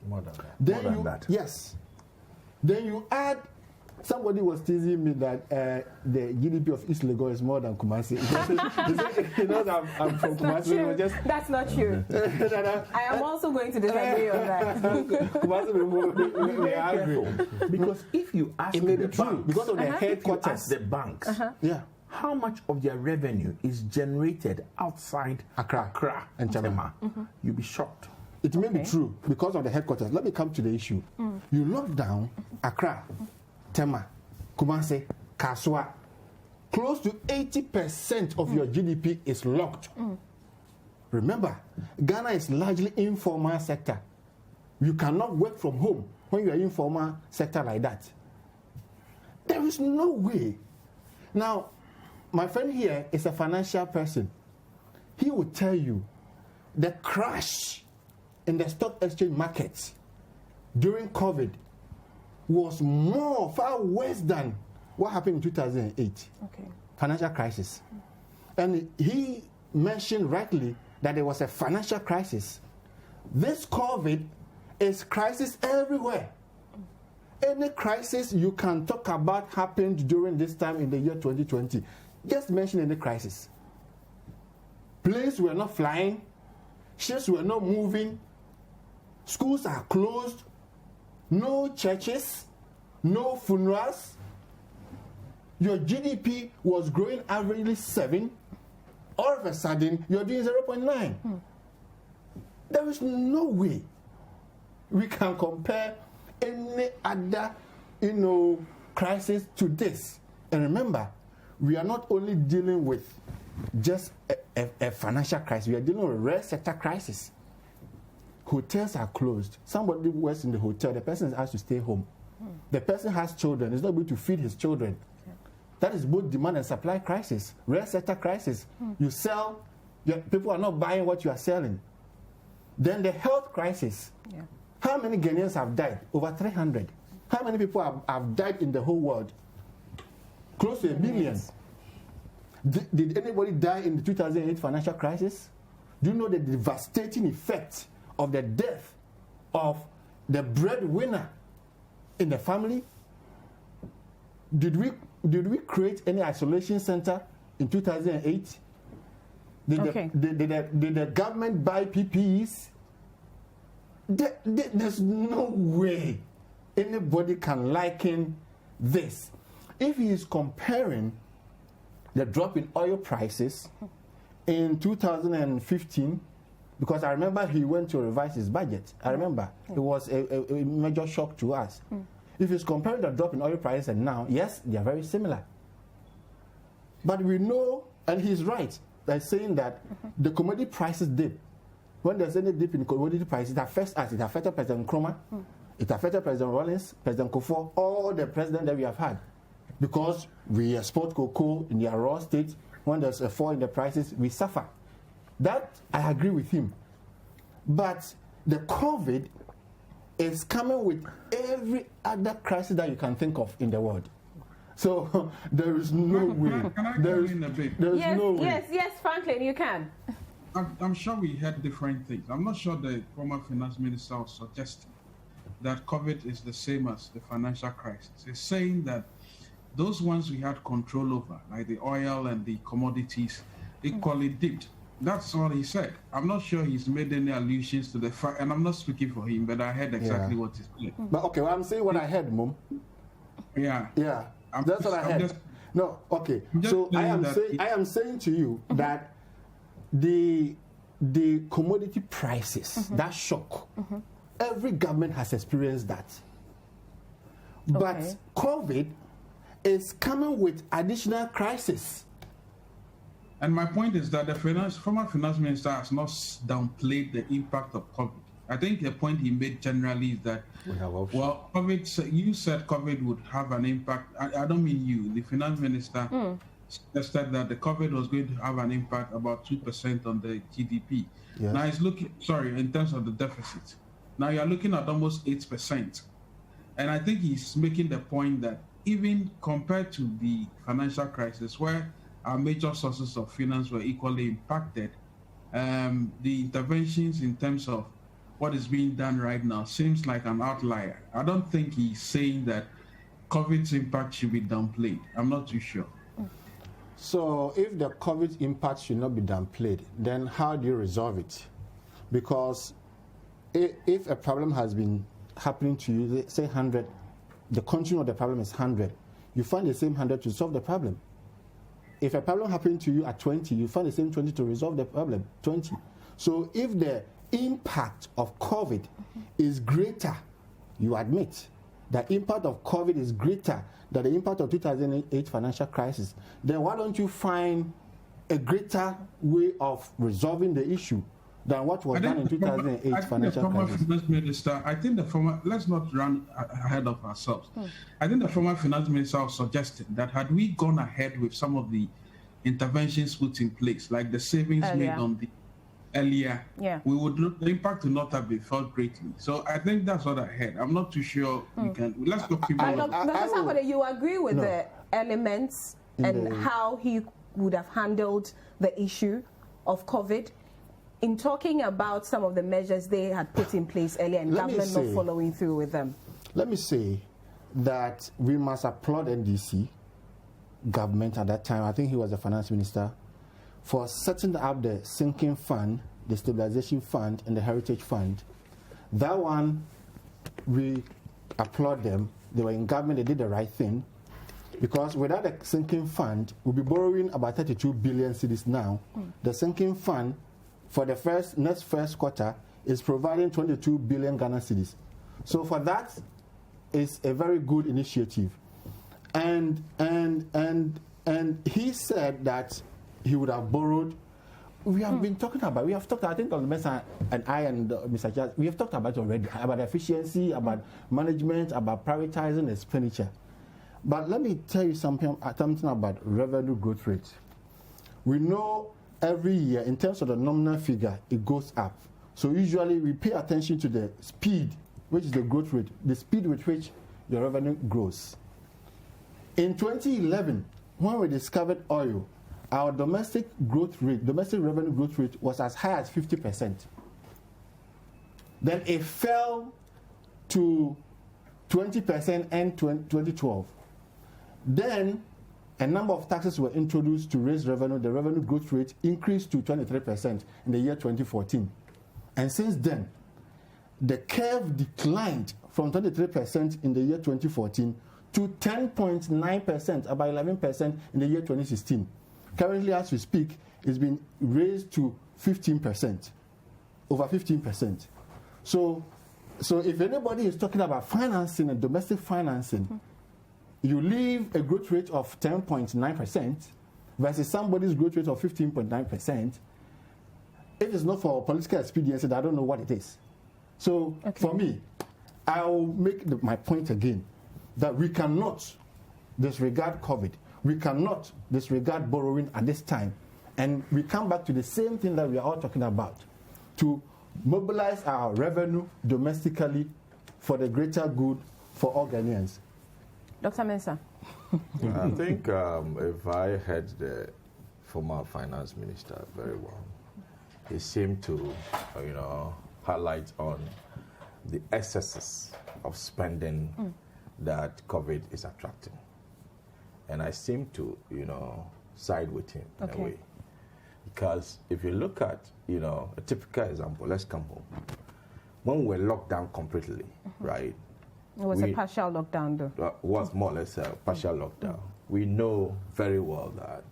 Speaker 3: More than that.
Speaker 4: Yes. Then you add, somebody was teasing me that the GDP of East Lagos is more than Kumasi. He knows I'm from Kumasi.
Speaker 1: That's not true. I am also going to disagree on that.
Speaker 3: We are agree. Because if you ask the banks,
Speaker 4: because of the headquarters,
Speaker 3: the banks, how much of their revenue is generated outside Accra and Tema, you'll be shocked.
Speaker 4: It may be true because of the headquarters. Let me come to the issue. You lock down Accra, Tema, Kumasi, Kaswa. Close to 80% of your GDP is locked. Remember, Ghana is largely informal sector. You cannot work from home when you are informal sector like that. There is no way. Now, my friend here is a financial person. He will tell you the crash in the stock exchange markets during COVID was far worse than what happened in 2008. Financial crisis. And he mentioned rightly that there was a financial crisis. This COVID is crisis everywhere. Any crisis you can talk about happened during this time in the year 2020. Just mention any crisis. Planes were not flying. Ships were not moving. Schools are closed. No churches. No funerals. Your GDP was growing averagely 7. All of a sudden, you're doing 0.9. There is no way we can compare any other, crisis to this. And remember, we are not only dealing with just a financial crisis. We are dealing with a rare sector crisis. Hotels are closed. Somebody works in the hotel. The person has to stay home. The person has children. He's not able to feed his children. That is both demand and supply crisis. Rare sector crisis. You sell, people are not buying what you are selling. Then the health crisis. How many Ghanaians have died? Over 300. How many people have died in the whole world? Close to 1 million. Did anybody die in the 2008 financial crisis? Do you know the devastating effect of the death of the breadwinner in the family? Did we create any isolation center in 2008? Did the government buy PPEs? There's no way anybody can liken this. If he is comparing the drop in oil prices in 2015, because I remember he went to revise his budget. I remember. It was a major shock to us. If he's comparing the drop in oil prices and now, yes, they are very similar. But we know, and he's right, by saying that the commodity prices dip. When there's any dip in commodity prices, it affects us. It affected President Nkrumah. It affected President Rawlings, President Kufuor, all the presidents that we have had. Because we export cocoa in their raw state. When there's a fall in the prices, we suffer. That, I agree with him. But the COVID is coming with every other crisis that you can think of in the world. So there is no way. There is no way.
Speaker 1: Yes, Franklin, you can.
Speaker 2: I'm sure we heard different things. I'm not sure the former finance minister was suggesting that COVID is the same as the financial crisis. He's saying that those ones we had control over, like the oil and the commodities, equally dipped. That's all he said. I'm not sure he's made any allusions to the fact, and I'm not speaking for him, but I heard exactly what he said.
Speaker 4: But okay, well, I'm saying what I heard, Mom.
Speaker 2: Yeah.
Speaker 4: That's what I heard. No, okay. So I am saying to you that the commodity prices, that shock, every government has experienced that. But COVID is coming with additional crisis.
Speaker 2: And my point is that the former finance minister has not downplayed the impact of COVID. I think the point he made generally is that, well, COVID, you said COVID would have an impact. I don't mean you, the finance minister suggested that the COVID was going to have an impact about 2% on the GDP.
Speaker 4: Yes.
Speaker 2: Now it's looking, in terms of the deficit. Now you're looking at almost 8%. And I think he's making the point that even compared to the financial crisis, where our major sources of finance were equally impacted, the interventions in terms of what is being done right now seems like an outlier. I don't think he's saying that COVID's impact should be downplayed. I'm not too sure.
Speaker 4: So if the COVID impact should not be downplayed, then how do you resolve it? Because if a problem has been happening to you, say 100, the continuum of the problem is 100, you find the same 100 to solve the problem. If a problem happened to you at 20, you find the same 20 to resolve the problem, 20. So if the impact of COVID is greater, you admit the impact of COVID is greater than the impact of 2008 financial crisis, then why don't you find a greater way of resolving the issue than what was done in 2008 financial crisis?
Speaker 2: Finance minister, I think the former, let's not run ahead of ourselves. I think the former finance minister was suggesting that had we gone ahead with some of the interventions put in place, like the savings made on the earlier, we would not, the impact would not have been felt greatly. So I think that's what I heard. I'm not too sure we can. Let's go keep on.
Speaker 1: Dr. Sarkodie, you agree with the elements and how he would have handled the issue of COVID in talking about some of the measures they had put in place earlier and government not following through with them?
Speaker 4: Let me say that we must applaud NDC government at that time. I think he was the finance minister, for setting up the sinking fund, the stabilization fund, and the heritage fund. That one, we applaud them. They were in government, they did the right thing. Because without the sinking fund, we'll be borrowing about 32 billion cedis now. The sinking fund for the next first quarter is providing 22 billion Ghana cedis. So for that, it's a very good initiative. And he said that he would have borrowed. We have been talking about, we have talked, I think on Mensah and I and Mr. Charles, we have talked about already, about efficiency, about management, about prioritizing expenditure. But let me tell you something about revenue growth rate. We know every year, in terms of the nominal figure, it goes up. So usually we pay attention to the speed, which is the growth rate, the speed with which your revenue grows. In 2011, when we discovered oil, our domestic revenue growth rate was as high as 50%. Then it fell to 20% in 2012. Then a number of taxes were introduced to raise revenue. The revenue growth rate increased to 23% in the year 2014. And since then, the curve declined from 23% in the year 2014 to 10.9%, about 11% in the year 2016. Currently, as we speak, it's been raised to 15%, over 15%. So if anybody is talking about financing and domestic financing, you leave a growth rate of 10.9% versus somebody's growth rate of 15.9%. If it's not for political expediency, I don't know what it is. So for me, I'll make my point again, that we cannot disregard COVID. We cannot disregard borrowing at this time. And we come back to the same thing that we are all talking about, to mobilize our revenue domestically for the greater good for all Ghanaians.
Speaker 1: Dr. Mensah.
Speaker 5: I think if I heard the former finance minister very well, they seem to, highlight on the excesses of spending that COVID is attracting. And I seem to, side with him in a way. Because if you look at, a typical example, let's come home. When we were locked down completely, right?
Speaker 1: It was a partial lockdown, though.
Speaker 5: Was more or less a partial lockdown. We know very well that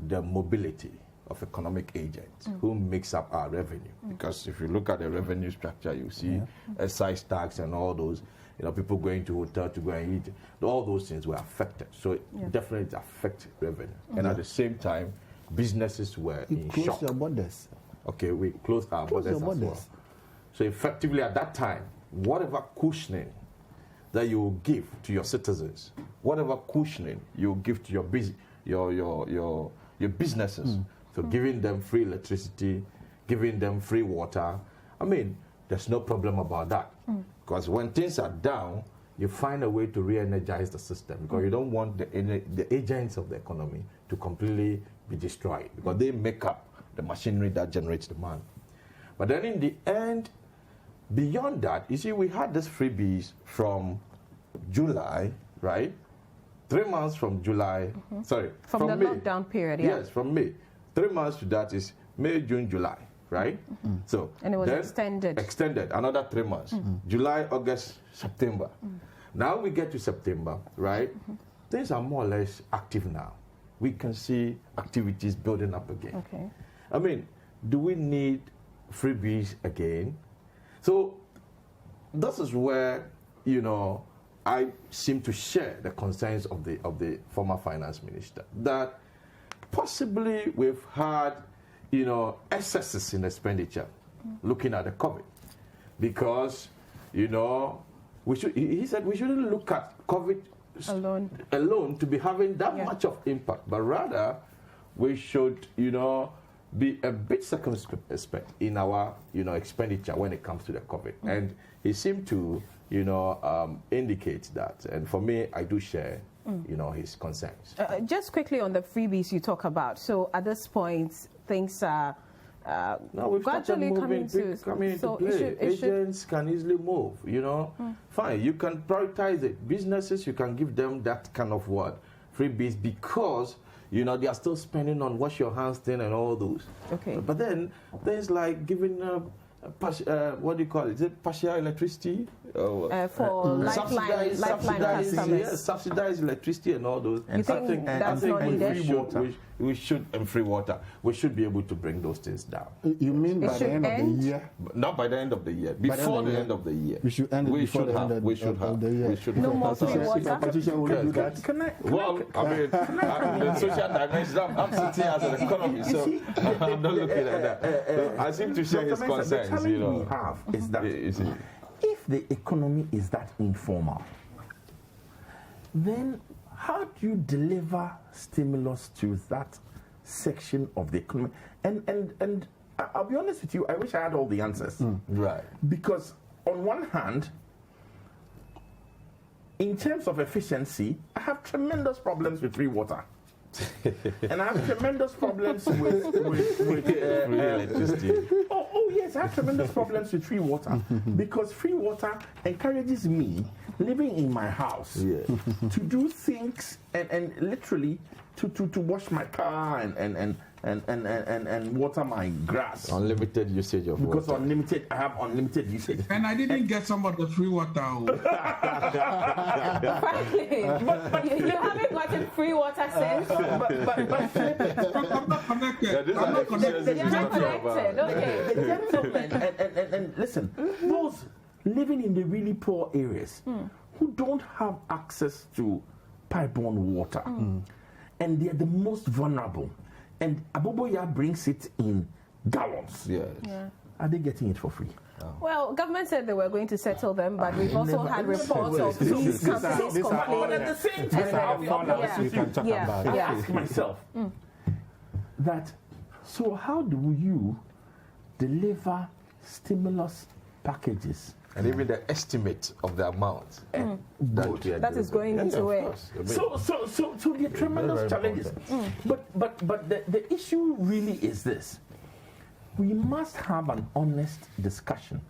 Speaker 5: the mobility of economic agents who makes up our revenue. Because if you look at the revenue structure, you see excise tax and all those, people going to hotel to go and eat. All those things were affected. So it definitely affected revenue. And at the same time, businesses were in shock.
Speaker 4: Close your borders.
Speaker 5: Okay, we closed our borders as well. So effectively at that time, whatever cushioning that you give to your citizens, whatever cushioning you give to your businesses, so giving them free electricity, giving them free water, I mean, there's no problem about that. Because when things are down, you find a way to re-energize the system, because you don't want the agents of the economy to completely be destroyed, because they make up the machinery that generates demand. But then in the end, beyond that, you see, we had this freebies from July, right? 3 months from July,
Speaker 1: from the
Speaker 5: May.
Speaker 1: Lockdown period,
Speaker 5: Yes, from May. 3 months to that is May, June, July, right? So
Speaker 1: and it was extended.
Speaker 5: Extended, another 3 months. July, August, September. Now we get to September, right? Things are more or less active now. We can see activities building up again.
Speaker 1: Okay.
Speaker 5: I mean, do we need freebies again? So this is where, I seem to share the concerns of the former finance minister, that possibly we've had, excesses in expenditure looking at the COVID. Because, he said we shouldn't look at COVID alone to be having that much of impact, but rather we should, be a bit circumspect in our, expenditure when it comes to the COVID. And he seemed to, indicate that. And for me, I do share, his concerns.
Speaker 1: Just quickly on the freebies you talk about. So at this point, things are gradually coming into
Speaker 5: play. Agents can easily move, Fine, you can prioritize it. Businesses, you can give them that kind of freebies, because they are still spending on wash your hands thing and all those.
Speaker 1: Okay.
Speaker 5: But then there's like giving what do you call it? Is it partial electricity?
Speaker 1: For lifeline customers.
Speaker 5: Yes, subsidized electricity and all those.
Speaker 1: You think that's not needed?
Speaker 5: We should, and free water, we should be able to bring those things down.
Speaker 4: You mean by the end of the year?
Speaker 5: Not by the end of the year. Before the end of the year.
Speaker 4: We should end it before the end of the year.
Speaker 5: We should
Speaker 1: no more free water?
Speaker 4: Politician will do that.
Speaker 5: The social dimension, I'm sitting as an economist, so I'm not looking at that. I seem to share his concerns.
Speaker 3: The challenge we have is that if the economy is that informal, then how do you deliver stimulus to that section of the economy? And I'll be honest with you, I wish I had all the answers.
Speaker 5: Right.
Speaker 3: Because on one hand, in terms of efficiency, I have tremendous problems with free water. And I have tremendous problems with
Speaker 5: electricity.
Speaker 3: Oh yes, I have tremendous problems with free water, because free water encourages me living in my house to do things and literally to wash my car and water my grass.
Speaker 5: Unlimited usage of water.
Speaker 3: Because I have unlimited usage.
Speaker 2: And I didn't get some of the free water.
Speaker 1: Frankly, you haven't gotten free water since.
Speaker 2: I'm not connected. I'm not connected.
Speaker 1: You're not connected. Okay.
Speaker 3: The gentlemen, and listen, those living in the really poor areas who don't have access to pipe-borne water, and they're the most vulnerable. And Aboagye brings it in gallons.
Speaker 5: Yes.
Speaker 1: Yeah.
Speaker 3: Are they getting it for free?
Speaker 1: Well, government said they were going to settle them, but we've also had reports of these companies complaining.
Speaker 3: But at the same time,
Speaker 4: we can talk about.
Speaker 3: I ask myself that, so how do you deliver stimulus packages?
Speaker 5: And even the estimate of the amount
Speaker 1: that is going into it.
Speaker 3: So there are tremendous challenges. But the issue really is this. we must have an honest discussion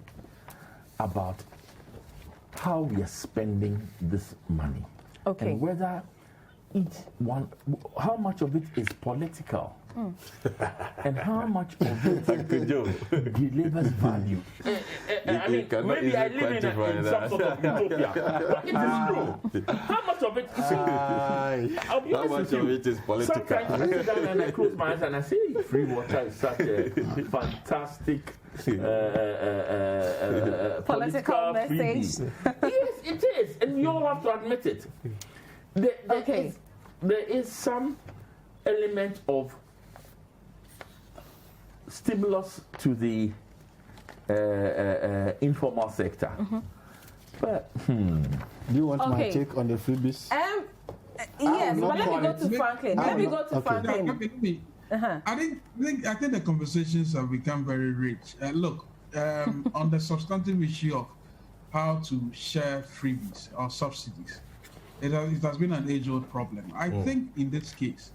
Speaker 3: about how we are spending this money.
Speaker 1: Okay.
Speaker 3: And whether each one, how much of it is political, and how much of it delivers value. I mean, maybe I live in some sort of utopia. It is true. How much of it is I'll be honest with you.
Speaker 5: Of it is political?
Speaker 3: Sometimes I sit down and I close my eyes and I say, free water is such a fantastic
Speaker 1: political message.
Speaker 3: Yes, it is, and you all have to admit it. There is some element of stimulus to the informal sector. But
Speaker 4: do you want my take on the freebies?
Speaker 1: Yes, but let me go to Franklin. Let me go to Franklin.
Speaker 2: I think the conversations have become very rich. Look, on the substantive issue of how to share freebies or subsidies, it has been an age-old problem. I think in this case,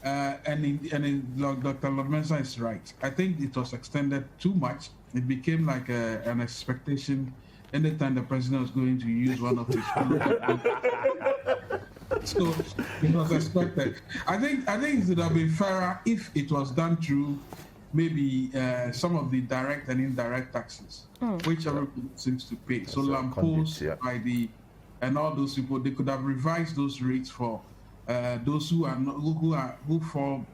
Speaker 2: Dr. Mensah is right. I think it was extended too much. It became like an expectation anytime the president was going to use one of his so it was expected. I think it would have been fairer if it was done through maybe some of the direct and indirect taxes, which everybody seems to pay. So lampools by and all those people, they could have revised those rates for those who are not, who fall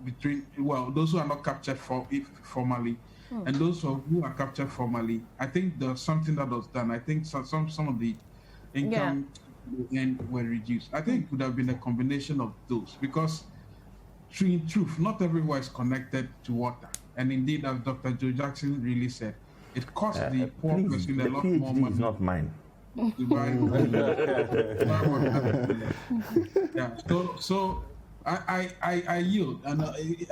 Speaker 2: between, those who are not captured formally, and those who are captured formally. I think there's something that was done. I think some of the income were reduced. I think it would have been a combination of those, because in truth, not everywhere is connected to water. And indeed, as Dr. Joe Jackson really said, it costs the poor person a lot more money.
Speaker 3: It's not mine.
Speaker 2: So I yield, and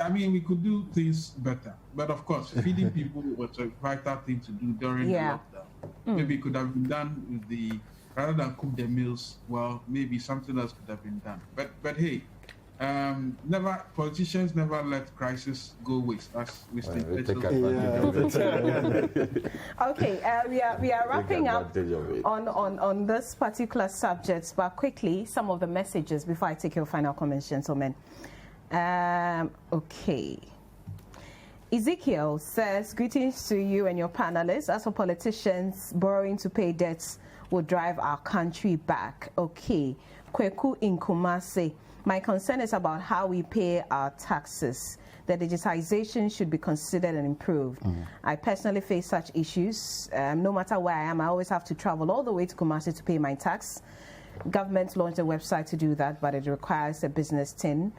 Speaker 2: I mean, we could do things better, but of course feeding people was a vital thing to do during the lockdown. Maybe it could have been done with rather than cook the meals, maybe something else could have been done, but hey, politicians never let crisis go waste, as we
Speaker 1: Okay, we are wrapping up on this particular subject, but quickly some of the messages before I take your final comments, gentlemen. Okay. Ezekiel says, greetings to you and your panelists. As for politicians, borrowing to pay debts will drive our country back. Okay. Kweku in Kumasi. My concern is about how we pay our taxes. The digitization should be considered and improved. I personally face such issues. No matter where I am, I always have to travel all the way to Kumasi to pay my tax. Government launched a website to do that, but it requires a business tin.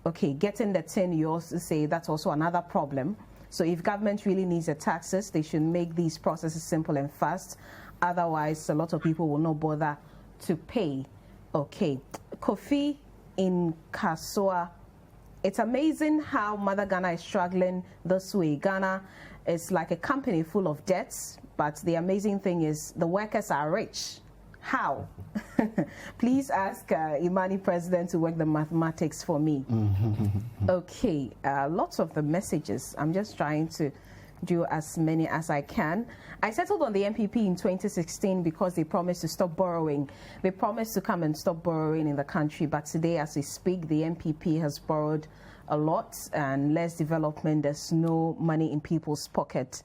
Speaker 1: Okay, getting the tin, you also say that's also another problem. So if government really needs the taxes, they should make these processes simple and fast. Otherwise, a lot of people will not bother to pay. Okay, Kofi in Kasoa. It's amazing how Mother Ghana is struggling this way. Ghana is like a company full of debts, but the amazing thing is the workers are rich. How? Please ask Imani president to work the mathematics for me. Okay, lots of the messages. I'm just trying to do as many as I can. I settled on the MPP in 2016 because they promised to stop borrowing. They promised to come and stop borrowing in the country, but today as we speak, the MPP has borrowed a lot and less development. There's no money in people's pocket.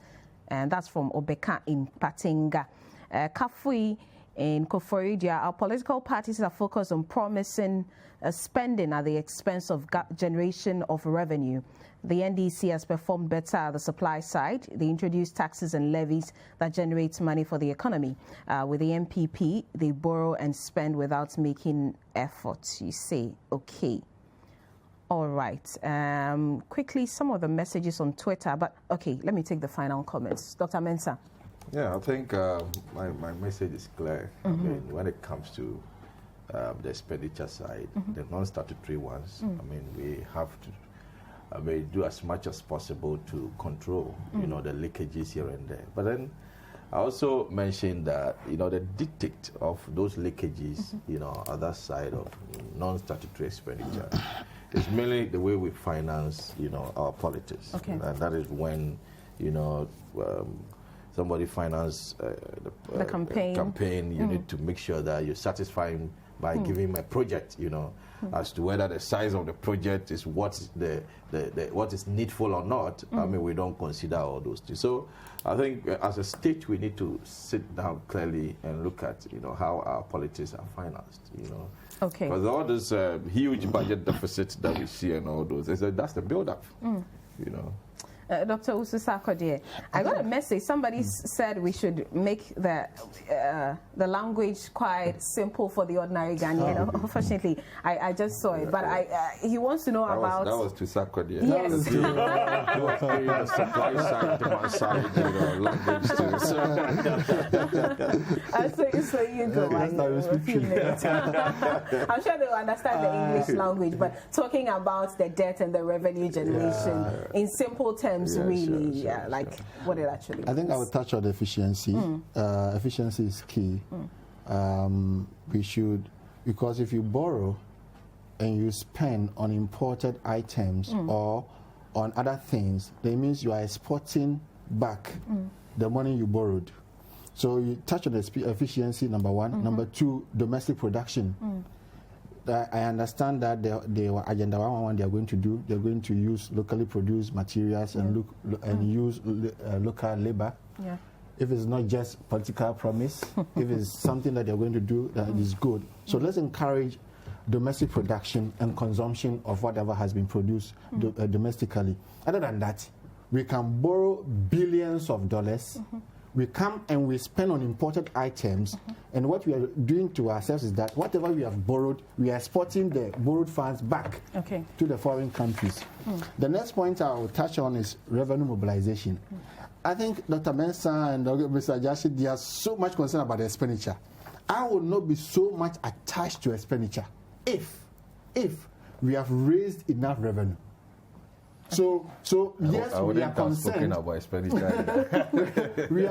Speaker 1: And that's from Obeka in Patinga. Kafui in Koforidia, our political parties are focused on promising spending at the expense of generation of revenue. The NDC has performed better at the supply side. They introduced taxes and levies that generate money for the economy. With the MPP, they borrow and spend without making efforts. You say, okay. All right. Quickly, some of the messages on Twitter. But, okay, let me take the final comments. Dr. Mensah.
Speaker 5: Yeah, I think my message is clear. I mean, when it comes to the expenditure side, the non-statutory ones, I mean, we have to do as much as possible to control, the leakages here and there. But then I also mentioned that, the dictate of those leakages, other side of non-statutory expenditure It's mainly the way we finance, our politics.
Speaker 1: Okay.
Speaker 5: And that is when, somebody finance
Speaker 1: the campaign.
Speaker 5: You need to make sure that you're satisfying by giving my project, as to whether the size of the project is what is needful or not. I mean, we don't consider all those things. So I think as a state, we need to sit down clearly and look at, how our politics are financed,
Speaker 1: Okay.
Speaker 5: Because all this huge budget deficit that we see and all those, that's the build-up,
Speaker 1: Dr. Owusu Sarkodie, I got a message. Somebody said we should make the language quite simple for the ordinary Ghanaian. Unfortunately, I just saw it, but he wants to know about.
Speaker 5: That was to Sarkodie.
Speaker 1: Yes.
Speaker 5: That was the supply side, demand side, language too.
Speaker 1: So you go. I'm sure they will understand the English language, but talking about the debt and the revenue generation in simple terms. What it actually
Speaker 4: I think I will touch on efficiency. Efficiency is key. We should, because if you borrow and you spend on imported items or on other things, that means you are exporting back the money you borrowed. So you touch on the efficiency, number one. Number two, domestic production. I understand that the Agenda 111 they are going to do, they're going to use locally produced materials and use local labor.
Speaker 1: Yeah.
Speaker 4: If it's not just political promise, if it's something that they're going to do that is good. So let's encourage domestic production and consumption of whatever has been produced domestically. Other than that, we can borrow billions of dollars. We come and we spend on imported items, and what we are doing to ourselves is that whatever we have borrowed, we are exporting the borrowed funds back to the foreign countries. The next point I will touch on is revenue mobilization. I think Dr. Mensah and Mr. Jashi, they are so much concerned about the expenditure. I will not be so much attached to expenditure if we have raised enough revenue. So yes, we are concerned
Speaker 5: about expenditure.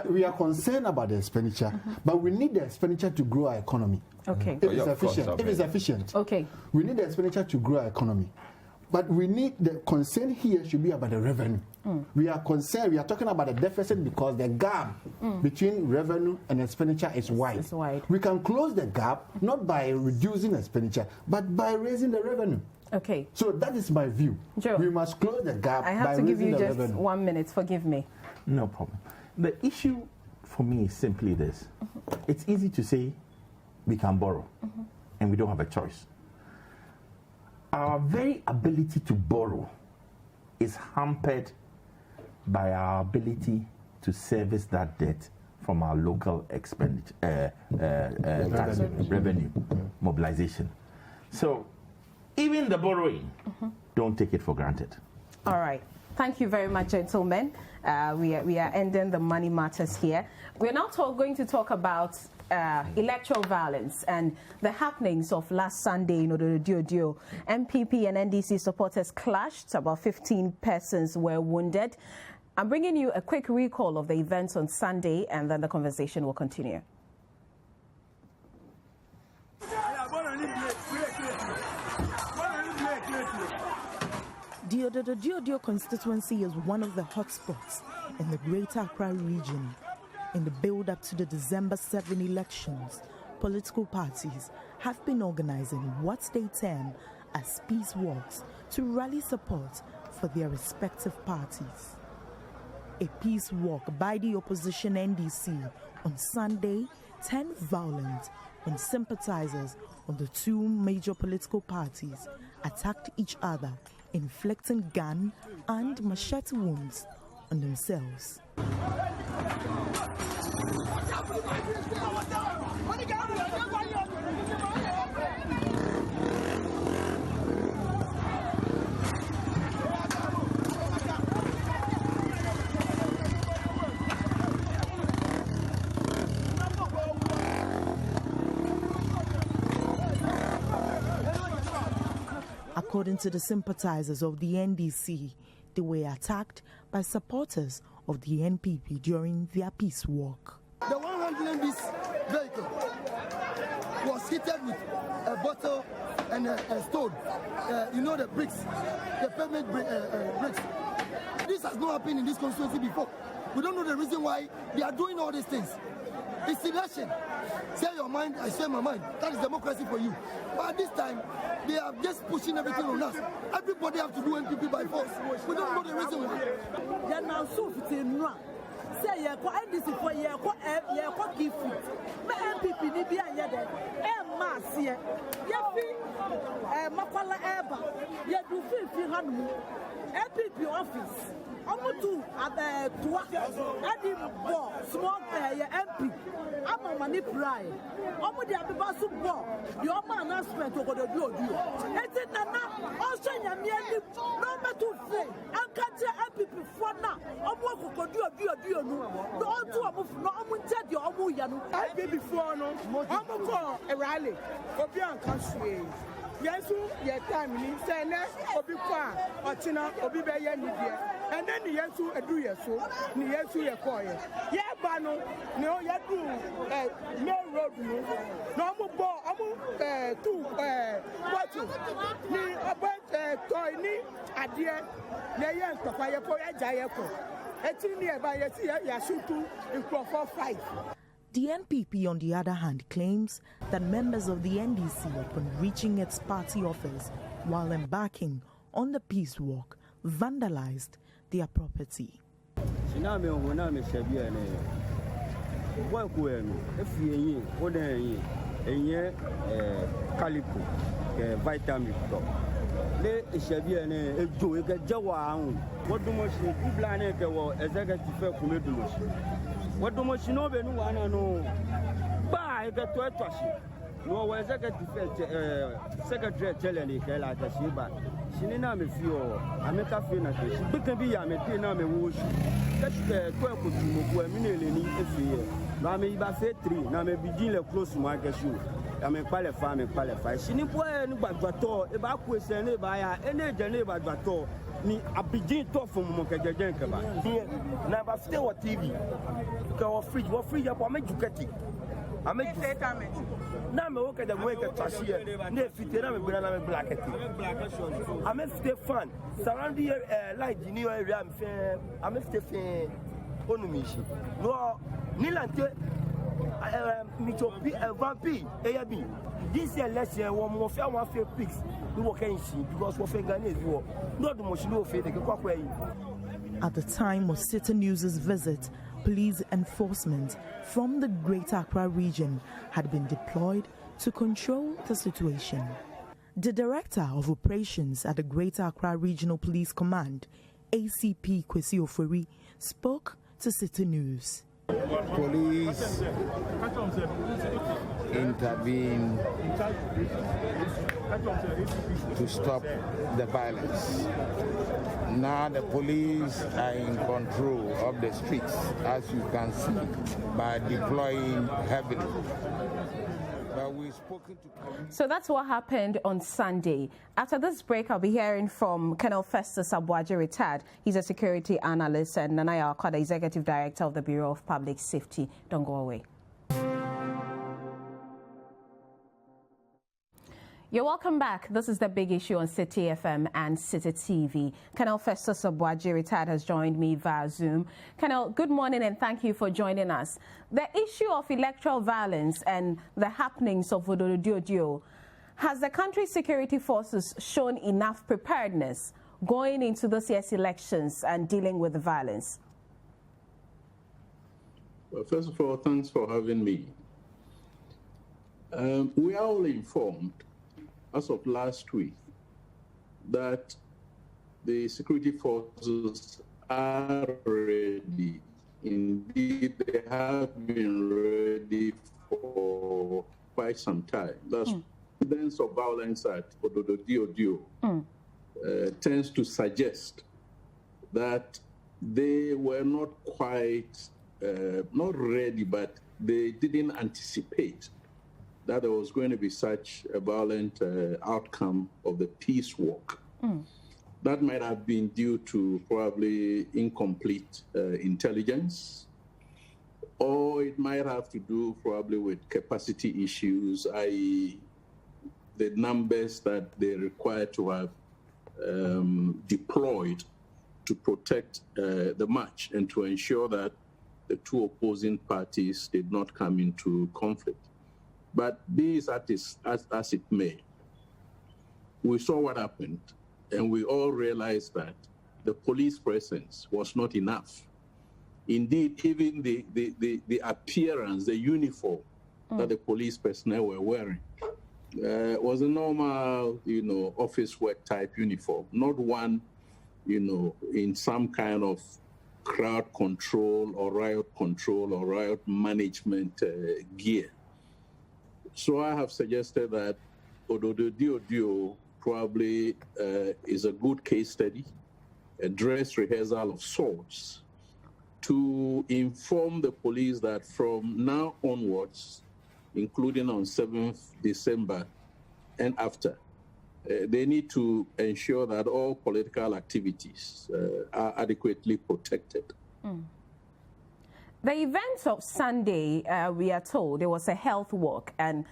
Speaker 4: we are concerned about the expenditure, but we need the expenditure to grow our economy.
Speaker 1: Okay.
Speaker 4: If it's efficient.
Speaker 1: Okay.
Speaker 4: We need the expenditure to grow our economy. But we need, the concern here should be about the revenue. We are concerned, we are talking about the deficit because the gap between revenue and expenditure is wide.
Speaker 1: It's wide.
Speaker 4: We can close the gap not by reducing expenditure, but by raising the revenue.
Speaker 1: Okay.
Speaker 4: So that is my view.
Speaker 1: Joe,
Speaker 4: we must close the gap.
Speaker 1: I have
Speaker 4: by
Speaker 1: to give you
Speaker 4: raising
Speaker 1: just
Speaker 4: revenue.
Speaker 1: 1 minute. Forgive me.
Speaker 3: No problem. The issue for me is simply this. It's easy to say we can borrow and we don't have a choice. Our very ability to borrow is hampered by our ability to service that debt from our local expenditure, revenue mobilization. So even the borrowing, don't take it for granted.
Speaker 1: All right. Thank you very much, gentlemen. We are ending the money matters here. We're now going to talk about electoral violence and the happenings of last Sunday in Odododiodoo. MPP and NDC supporters clashed. About 15 persons were wounded. I'm bringing you a quick recall of the events on Sunday, and then the conversation will continue.
Speaker 7: The Odododiodoo constituency is one of the hotspots in the Greater Accra region. In the build-up to the December 7 elections, political parties have been organizing what they term as peace walks to rally support for their respective parties. A peace walk by the opposition NDC on Sunday turned violent when sympathizers of the two major political parties attacked each other, inflicting gun and machete wounds on themselves. According to the sympathizers of the NDC, they were attacked by supporters of the NPP during their peace walk.
Speaker 8: The one handling this vehicle was heated with a bottle and a stone. You know, the bricks, the pavement bricks. This has not happened in this constituency before. We don't know the reason why they are doing all these things. It's election. Say your mind, I say my mind. That is democracy for you. But at this time, they are just pushing everything on us. Everybody have to do NPP by force. We don't know the reason why.
Speaker 9: They are now so say you got NDC for you got give it. Me MPP ni bia ye de. Mass here. Ye fi makwala eba. Ye do fi hanu. MPP office. Omutu toa edi bo small ye MP. Ama mani pray. Omu de abeba so bo. The Oma announcement Odododiodoo. Eti nana also nyame ani no metu fe. Anka je MPP for na. Omu Cudjoe no on to omu no omu nche de omu ya no. MPP for no. Omu ko a rally. Obi anka swe. Yesu ye time ni say na obi kwa ochina obi be ye ni die. And then the Yesu edu yeso ni Yesu ye ko ye. Ye ba no ni o ye du main road no omu bo omu two bottle ni about toy ni adie na ye papa ye ko ya ja ye ko. Eti ni e ba ye ti ya shutu in for 5.
Speaker 7: The NPP, on the other hand, claims that members of the NDC, upon reaching its party office while embarking on the peace walk, vandalized their property.
Speaker 10: What do much know when one no buy the toilet? No, was secretary telling the hell at the Shiba. She didn't have a few. I make a feel that she can be a maintainer. Me wash. That's the 12 to move a minute in a year. Now, maybe by 3, now maybe deal close to my cashew. I may qualify. She didn't put any but about question by any Geneva Bato. Ni abidin to from Mokajan Kaba. Never stay on TV. Go free, what free up, I make you get it. I make you now me work at the way that trash here. Ne fit na me banana me black. I make stay fun. Surrounding light in your area I make stay fan onumishi. No nilante me to be a vampire AB. This year election one more fair one fair pigs. We work in because we are Ghanaians war. Not the most no fair.
Speaker 7: At the time of Citi News' visit, police enforcement from the Greater Accra region had been deployed to control the situation. The Director of Operations at the Greater Accra Regional Police Command, ACP Kwesi Ofori, spoke to Citi News.
Speaker 11: Police intervene to stop the violence. Now the police are in control of the streets, as you can see, by deploying heavily. But we've spoken to police.
Speaker 1: So that's what happened on Sunday. After this break, I'll be hearing from Colonel Festus Aboagye, retired. He's a security analyst, and Nanaya Akwada, Executive Director of the Bureau of Public Safety. Don't go away. You're welcome back. This is The Big Issue on Citi FM and Citi TV. Colonel Festus Aboagye, retired, has joined me via Zoom. Colonel, good morning and thank you for joining us. The issue of electoral violence and the happenings of Odododiodoo, has the country's security forces shown enough preparedness going into this year's elections and dealing with the violence?
Speaker 12: Well, first of all, thanks for having me. We are all informed as of last week that the security forces are ready. Indeed, they have been ready for quite some time. That's evidence of violence at Odododiodoo tends to suggest that they were not quite, not ready, but they didn't anticipate that there was going to be such a violent outcome of the peace walk. That might have been due to probably incomplete intelligence, or it might have to do probably with capacity issues, i.e. the numbers that they require to have deployed to protect the march and to ensure that the two opposing parties did not come into conflict. But be it as it may, we saw what happened, and we all realized that the police presence was not enough. Indeed, even the appearance, the uniform that the police personnel were wearing was a normal, office work type uniform, not one, in some kind of crowd control or riot management gear. So I have suggested that Odododiodoo probably is a good case study, a dress rehearsal of sorts, to inform the police that from now onwards, including on 7th December and after, they need to ensure that all political activities are adequately protected.
Speaker 1: The events of Sunday, we are told, there was a health walk, and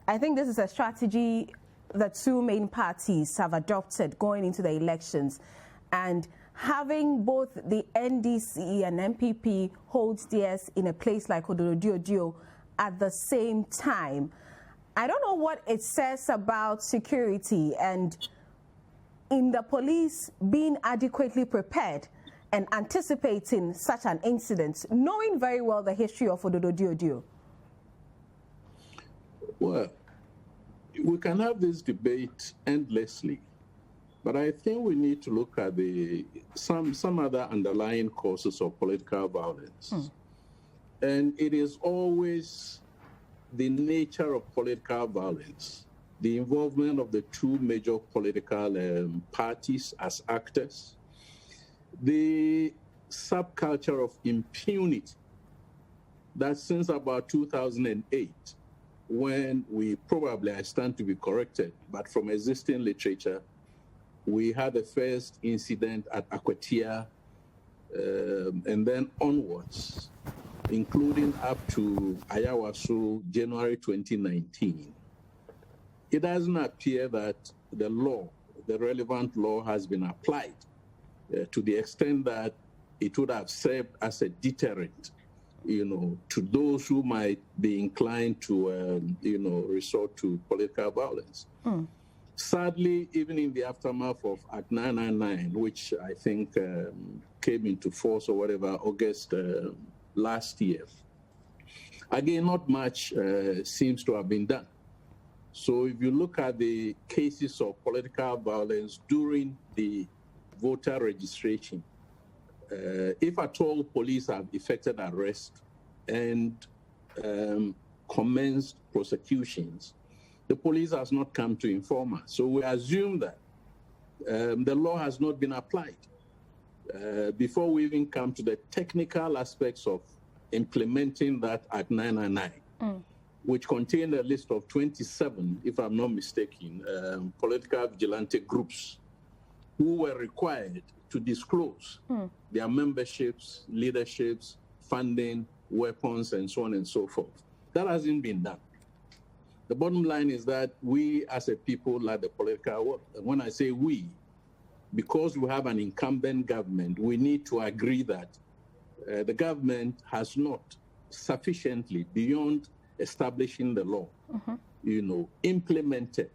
Speaker 1: I think this is a strategy the two main parties have adopted going into the elections, and having both the NDC and MPP hold theirs in a place like Odododiodoo at the same time. I don't know what it says about security and in the police being adequately prepared and anticipating such an incident, knowing very well the history of Odododiodoo.
Speaker 12: Well, we can have this debate endlessly, but I think we need to look at some other underlying causes of political violence. And it is always the nature of political violence, the involvement of the two major political parties as actors, the subculture of impunity that since about 2008, when we probably, I stand to be corrected, but from existing literature, we had the first incident at Akwada, and then onwards, including up to Owusu, January 2019. It doesn't appear that the relevant law has been applied to the extent that it would have served as a deterrent, to those who might be inclined to, resort to political violence. Sadly, even in the aftermath of Act 999, which I think came into force or whatever, August last year, again, not much seems to have been done. So if you look at the cases of political violence during the voter registration, if at all police have effected arrest and commenced prosecutions, the police has not come to inform us. So we assume that the law has not been applied. Before we even come to the technical aspects of implementing that Act 999, which contained a list of 27, if I'm not mistaken, political vigilante groups who were required to disclose their memberships, leaderships, funding, weapons, and so on and so forth. That hasn't been done. The bottom line is that we as a people like the political world. And when I say we, because we have an incumbent government, we need to agree that the government has not sufficiently, beyond establishing the law, implemented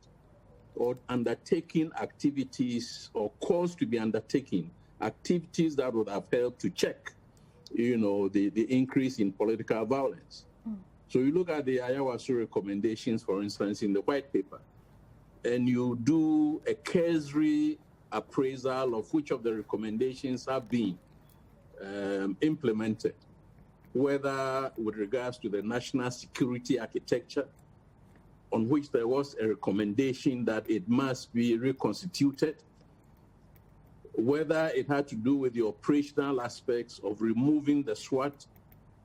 Speaker 12: or undertaking activities or calls to be undertaking activities that would have helped to check, the increase in political violence. So you look at the Owusu recommendations, for instance, in the white paper, and you do a cursory appraisal of which of the recommendations have been implemented, whether with regards to the national security architecture, on which there was a recommendation that it must be reconstituted, whether it had to do with the operational aspects of removing the SWAT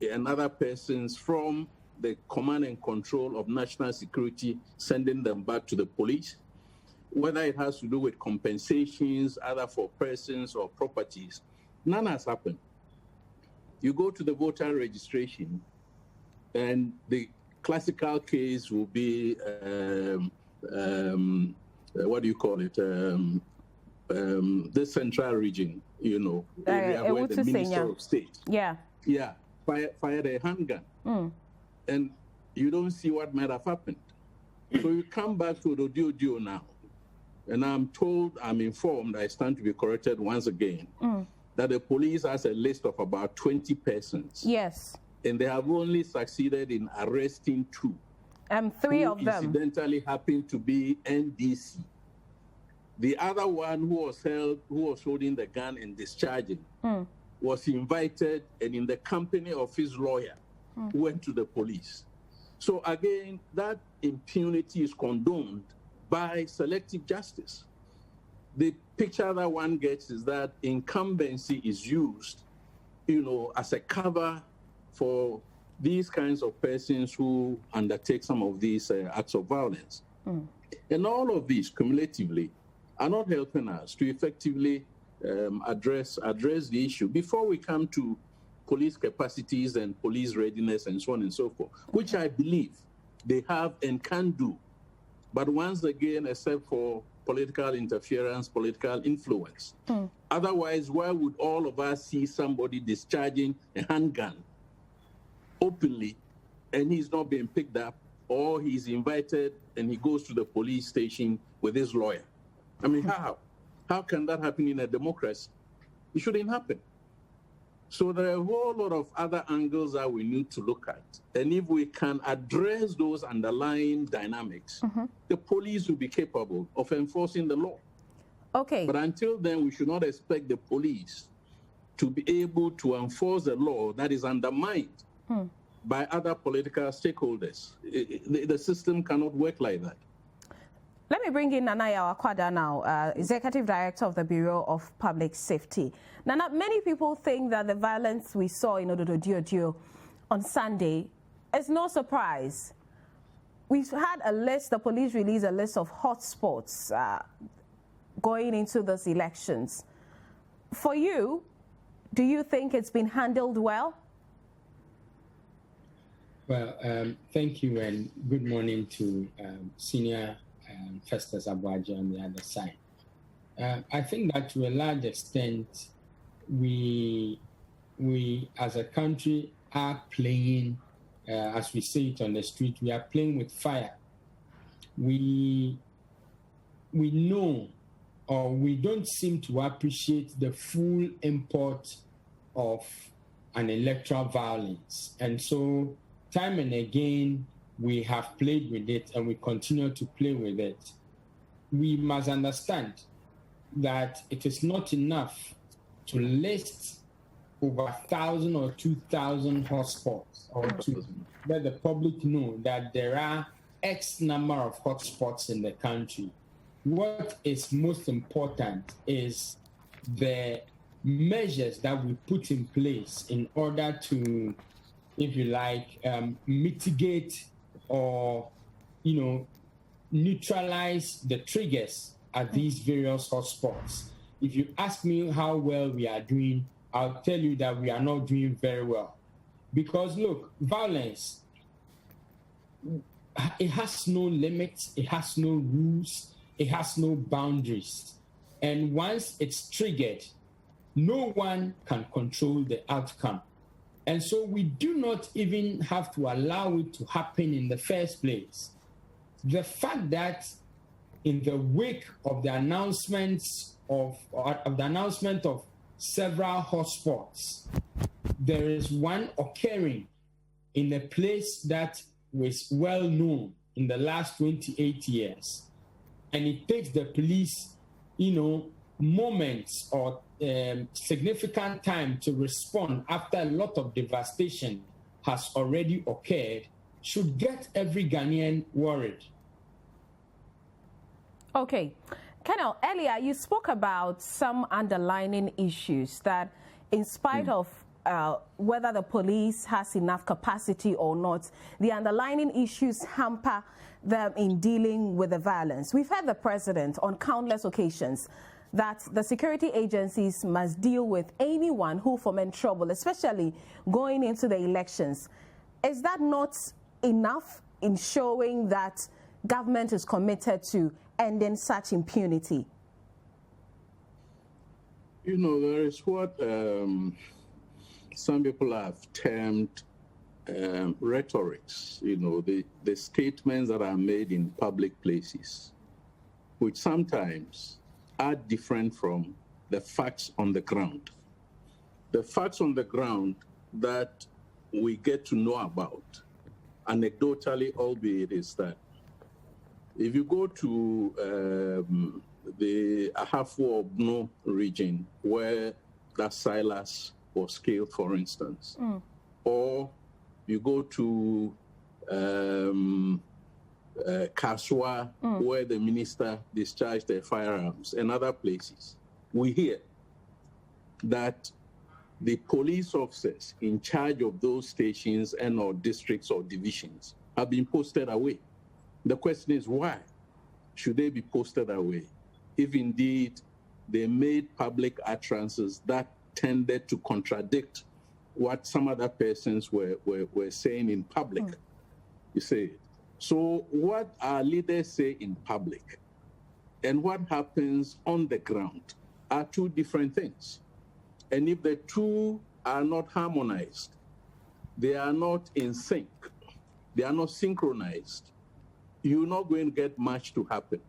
Speaker 12: and other persons from the command and control of national security, sending them back to the police, whether it has to do with compensations, either for persons or properties. None has happened. You go to the voter registration, And the classical case will be, what do you call it? The central region, you know, area where the Minister of State fired a handgun. And you don't see what might have happened. So you come back to Odododiodoo now, and I'm informed, I stand to be corrected once again, that the police has a list of about 20 persons.
Speaker 1: Yes.
Speaker 12: And they have only succeeded in arresting 2.
Speaker 1: 3 of them
Speaker 12: incidentally happened to be NDC. The other one who was holding the gun and discharging, was invited and in the company of his lawyer, went to the police. So again, that impunity is condoned by selective justice. The picture that one gets is that incumbency is used, you know, as a cover for these kinds of persons who undertake some of these acts of violence. And all of these cumulatively are not helping us to effectively address the issue before we come to police capacities and police readiness and so on and so forth, which I believe they have and can do. But once again, except for political interference, political influence. Otherwise, why would all of us see somebody discharging a handgun openly and he's not being picked up, or he's invited and he goes to the police station with his lawyer? I mean, how? How can that happen in a democracy? It shouldn't happen. So there are a whole lot of other angles that we need to look at. And if we can address those underlying dynamics, the police will be capable of enforcing the law.
Speaker 1: Okay.
Speaker 12: But until then, we should not expect the police to be able to enforce the law that is undermined by other political stakeholders. The system cannot work like that.
Speaker 1: Let me bring in Nana Akwada now, Executive Director of the Bureau of Public Safety. Nana, many people think that the violence we saw in Odododiodoo on Sunday is no surprise. We've had a list, the police released a list of hotspots going into those elections. For you, do you think it's been handled well?
Speaker 13: Well, thank you and good morning to Senior Festus Aboagye on the other side. I think that to a large extent, we as a country are playing, as we say it on the street, we are playing with fire. We know, or we don't seem to appreciate the full import of an electoral violence. And so time and again, we have played with it and we continue to play with it. We must understand that it is not enough to list over 1,000 or 2,000 hotspots, or to let the public know that there are X number of hotspots in the country. What is most important is the measures that we put in place in order to, if you like, mitigate or, neutralize the triggers at these various hotspots. If you ask me how well we are doing, I'll tell you that we are not doing very well. Because look, violence, it has no limits, it has no rules, it has no boundaries. And once it's triggered, no one can control the outcome. And so we do not even have to allow it to happen in the first place. The fact that in the wake of the announcement of several hotspots, there is one occurring in a place that was well known in the last 28 years. And it takes the police, moments or significant time to respond after a lot of devastation has already occurred, should get every Ghanaian worried.
Speaker 1: Okay. Colonel, earlier you spoke about some underlying issues that in spite of whether the police has enough capacity or not, the underlying issues hamper them in dealing with the violence. We've heard the president on countless occasions that the security agencies must deal with anyone who foments trouble, especially going into the elections. Is that not enough in showing that government is committed to ending such impunity?
Speaker 12: You know, there is what some people have termed rhetorics, you know, the statements that are made in public places, which sometimes are different from the facts on the ground. The facts on the ground that we get to know about, anecdotally albeit, is that if you go to the Ahafo-Obno region where that Silas was killed, for instance, or you go to Kaswa where the minister discharged their firearms, and other places, we hear that the police officers in charge of those stations and or districts or divisions have been posted away. The question is, why should they be posted away if indeed they made public utterances that tended to contradict what some other persons were saying in public? You see. So what our leaders say in public and what happens on the ground are two different things. And if the two are not harmonized, they are not in sync, they are not synchronized, you're not going to get much to happen.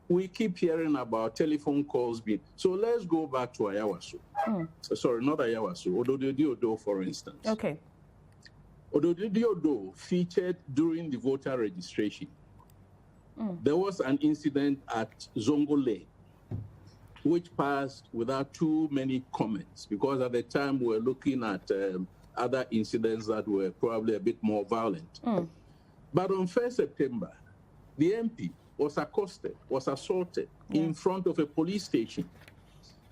Speaker 12: We keep hearing about telephone calls being... So let's go back to Ayawaso. Sorry, not Ayawaso, Odododiodoo, for instance.
Speaker 1: Okay.
Speaker 12: Odododiodoo featured during the voter registration. There was an incident at Zongo Lane, which passed without too many comments, because at the time we were looking at other incidents that were probably a bit more violent. But on 1st September, the MP was accosted, was assaulted in front of a police station.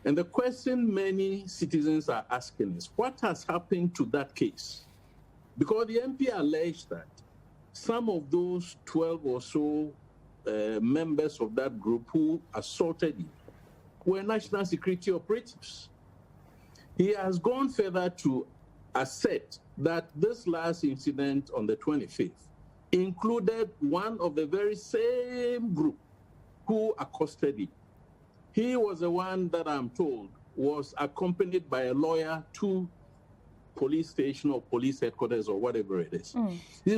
Speaker 12: And the question many citizens are asking is, what has happened to that case? Because the MP alleged that some of those 12 or so members of that group who assaulted him were national security operatives. He has gone further to assert that this last incident on the 25th included one of the very same group who accosted him. He was the one that I'm told was accompanied by a lawyer to police station or police headquarters or whatever it is.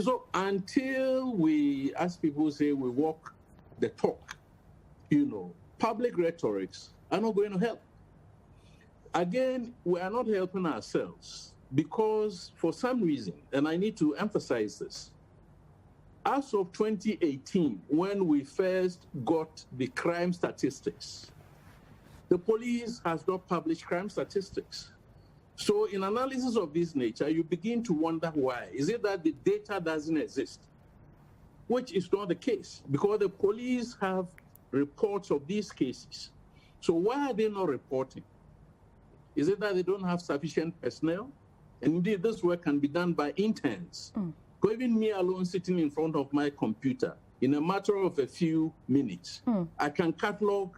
Speaker 12: So until we, as people say, we walk the talk, you know, public rhetorics are not going to help. Again, we are not helping ourselves because for some reason, and I need to emphasize this, as of 2018, when we first got the crime statistics, the police has not published crime statistics. So in analysis of this nature, you begin to wonder why. Is it that the data doesn't exist? Which is not the case, because the police have reports of these cases. So why are they not reporting? Is it that they don't have sufficient personnel? And indeed, this work can be done by interns. So even me alone sitting in front of my computer, in a matter of a few minutes, I can catalog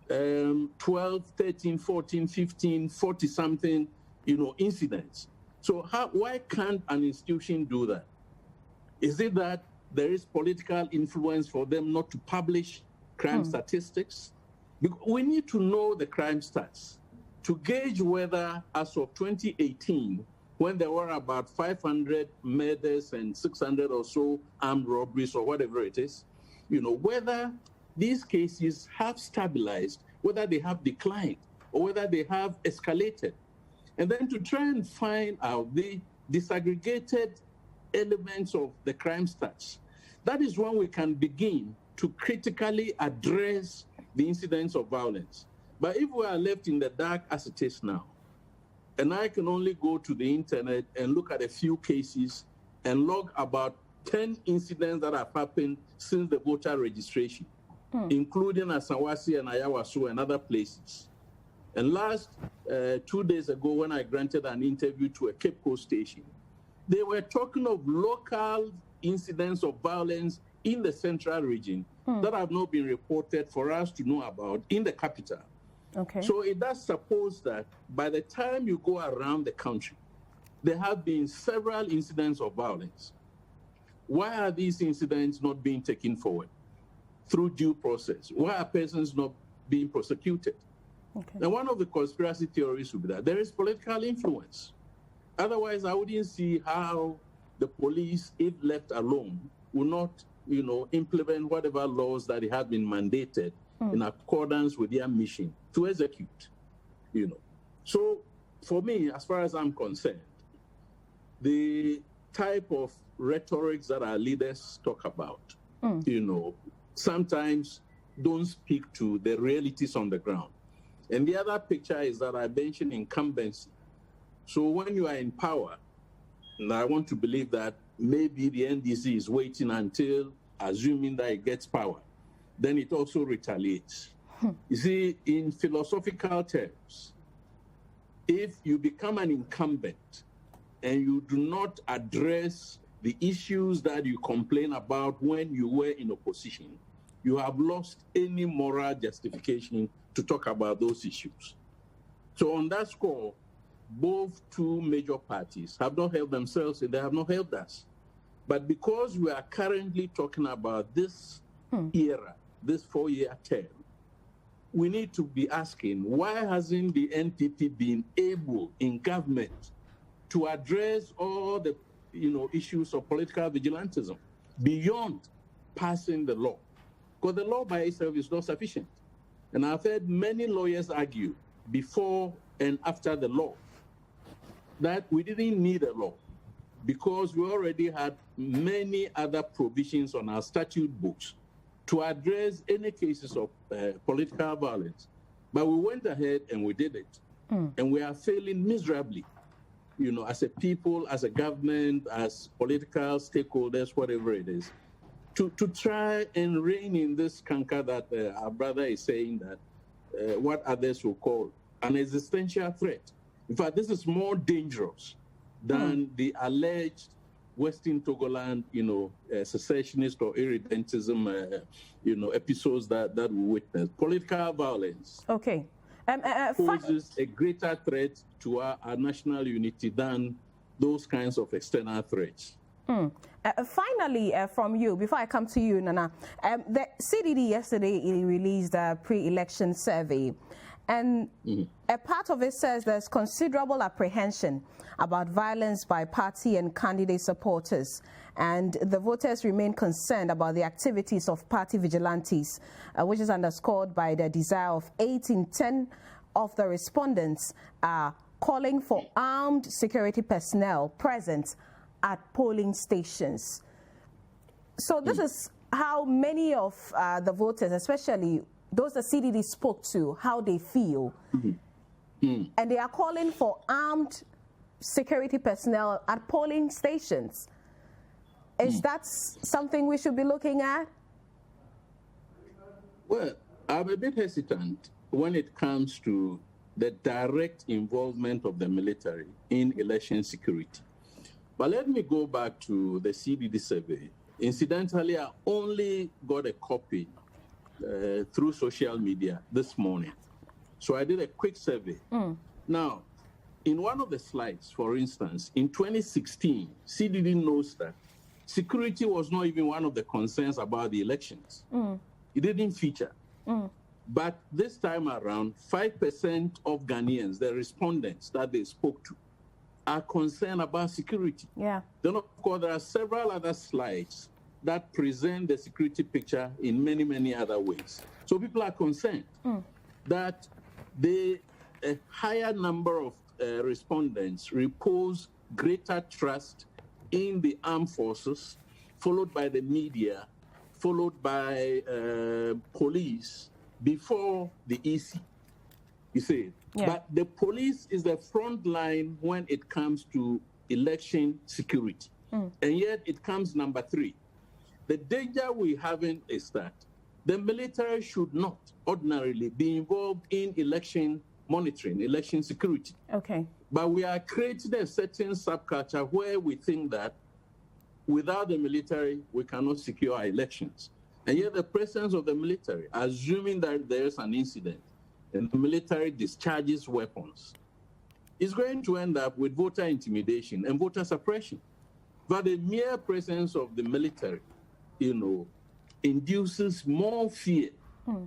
Speaker 12: 12, 13, 14, 15, 40-something, you know, incidents. So why can't an institution do that? Is it that there is political influence for them not to publish crime statistics? Because we need to know the crime stats to gauge whether, as of 2018, when there were about 500 murders and 600 or so armed robberies or whatever it is, you know, whether these cases have stabilized, whether they have declined, or whether they have escalated. And then to try and find out the disaggregated elements of the crime stats. That is when we can begin to critically address the incidents of violence. But if we are left in the dark as it is now, and I can only go to the internet and look at a few cases and log about 10 incidents that have happened since the voter registration, including Asawasi and Ayawaso and other places. And last 2 days ago, when I granted an interview to a Cape Coast station, they were talking of local incidents of violence in the central region that have not been reported for us to know about in the capital.
Speaker 1: Okay.
Speaker 12: So it does suppose that by the time you go around the country, there have been several incidents of violence. Why are these incidents not being taken forward through due process? Why are persons not being prosecuted?
Speaker 1: Okay.
Speaker 12: And one of the conspiracy theories would be that there is political influence. Otherwise, I wouldn't see how the police, if left alone, will not, implement whatever laws that have been mandated in accordance with their mission to execute. So, for me, as far as I'm concerned, the type of rhetorics that our leaders talk about, sometimes don't speak to the realities on the ground. And the other picture is that I mentioned incumbency. So when you are in power, and I want to believe that maybe the NDC is waiting until, assuming that it gets power, then it also retaliates. You see, in philosophical terms, if you become an incumbent and you do not address the issues that you complain about when you were in opposition, you have lost any moral justification to talk about those issues. So on that score, both two major parties have not helped themselves and they have not helped us. But because we are currently talking about this era, this 4-year term, we need to be asking, why hasn't the NPP been able in government to address all the issues of political vigilantism beyond passing the law? Because the law by itself is not sufficient. And I've heard many lawyers argue before and after the law that we didn't need a law because we already had many other provisions on our statute books to address any cases of political violence. But we went ahead and we did it. And we are failing miserably, as a people, as a government, as political stakeholders, whatever it is, to try and rein in this canker that our brother is saying that what others will call an existential threat. In fact, this is more dangerous than the alleged Western Togoland, secessionist or irredentism, episodes that we witnessed. Political violence poses a greater threat to our national unity than those kinds of external threats.
Speaker 1: Finally, from you, before I come to you, Nana, the CDD yesterday released a pre-election survey. And a part of it says there's considerable apprehension about violence by party and candidate supporters. And the voters remain concerned about the activities of party vigilantes, which is underscored by the desire of 8 in 10 of the respondents are calling for armed security personnel present at polling stations. So this is how many of the voters, especially those the CDD spoke to, how they feel. And they are calling for armed security personnel at polling stations. Is that something we should be looking at?
Speaker 12: Well, I'm a bit hesitant when it comes to the direct involvement of the military in election security. But let me go back to the CDD survey. Incidentally, I only got a copy through social media this morning. So I did a quick survey. Now, in one of the slides, for instance, in 2016, CDD knows that security was not even one of the concerns about the elections. It didn't feature. But this time around, 5% of Ghanaians, the respondents that they spoke to, are concerned about security. Then, of course, there are several other slides that present the security picture in many, many other ways. So people are concerned that a higher number of respondents repose greater trust in the armed forces, followed by the media, followed by police, before the EC. You see, but the police is the front line when it comes to election security. And yet it comes number 3. The danger we having is that the military should not ordinarily be involved in election monitoring, election security. But we are creating a certain subculture where we think that without the military, we cannot secure our elections. And yet the presence of the military, assuming that there is an incident and the military discharges weapons, is going to end up with voter intimidation and voter suppression. But the mere presence of the military, induces more fear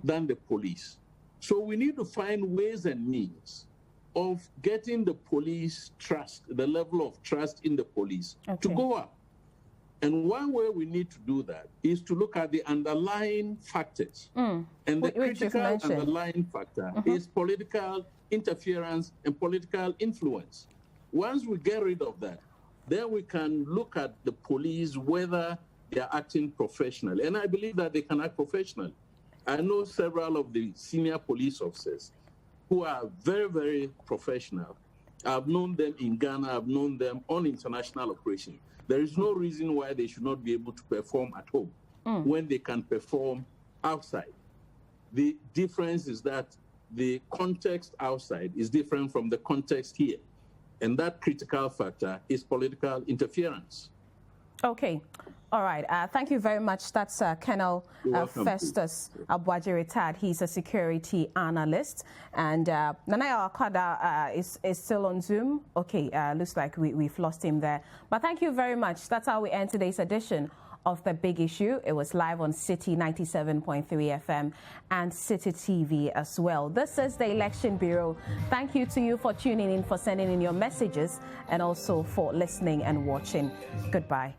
Speaker 12: than the police. So we need to find ways and means of getting the police trust, the level of trust in the police, to go up. And one way we need to do that is to look at the underlying factors. And the critical underlying factor is political interference and political influence. Once we get rid of that, then we can look at the police, whether they are acting professionally. And I believe that they can act professionally. I know several of the senior police officers who are very, very professional. I've known them in Ghana, I've known them on international operations. There is no reason why they should not be able to perform at home when they can perform outside. The difference is that the context outside is different from the context here. And that critical factor is political interference.
Speaker 1: Okay. All right. Thank you very much. That's Colonel Festus Aboagye retired. He's a security analyst. And Nanaya Akwada is still on Zoom. Okay. Looks like we've lost him there. But thank you very much. That's how we end today's edition of The Big Issue. It was live on Citi 97.3 FM and Citi TV as well. This is the Election Bureau. Thank you to you for tuning in, for sending in your messages, and also for listening and watching. Goodbye.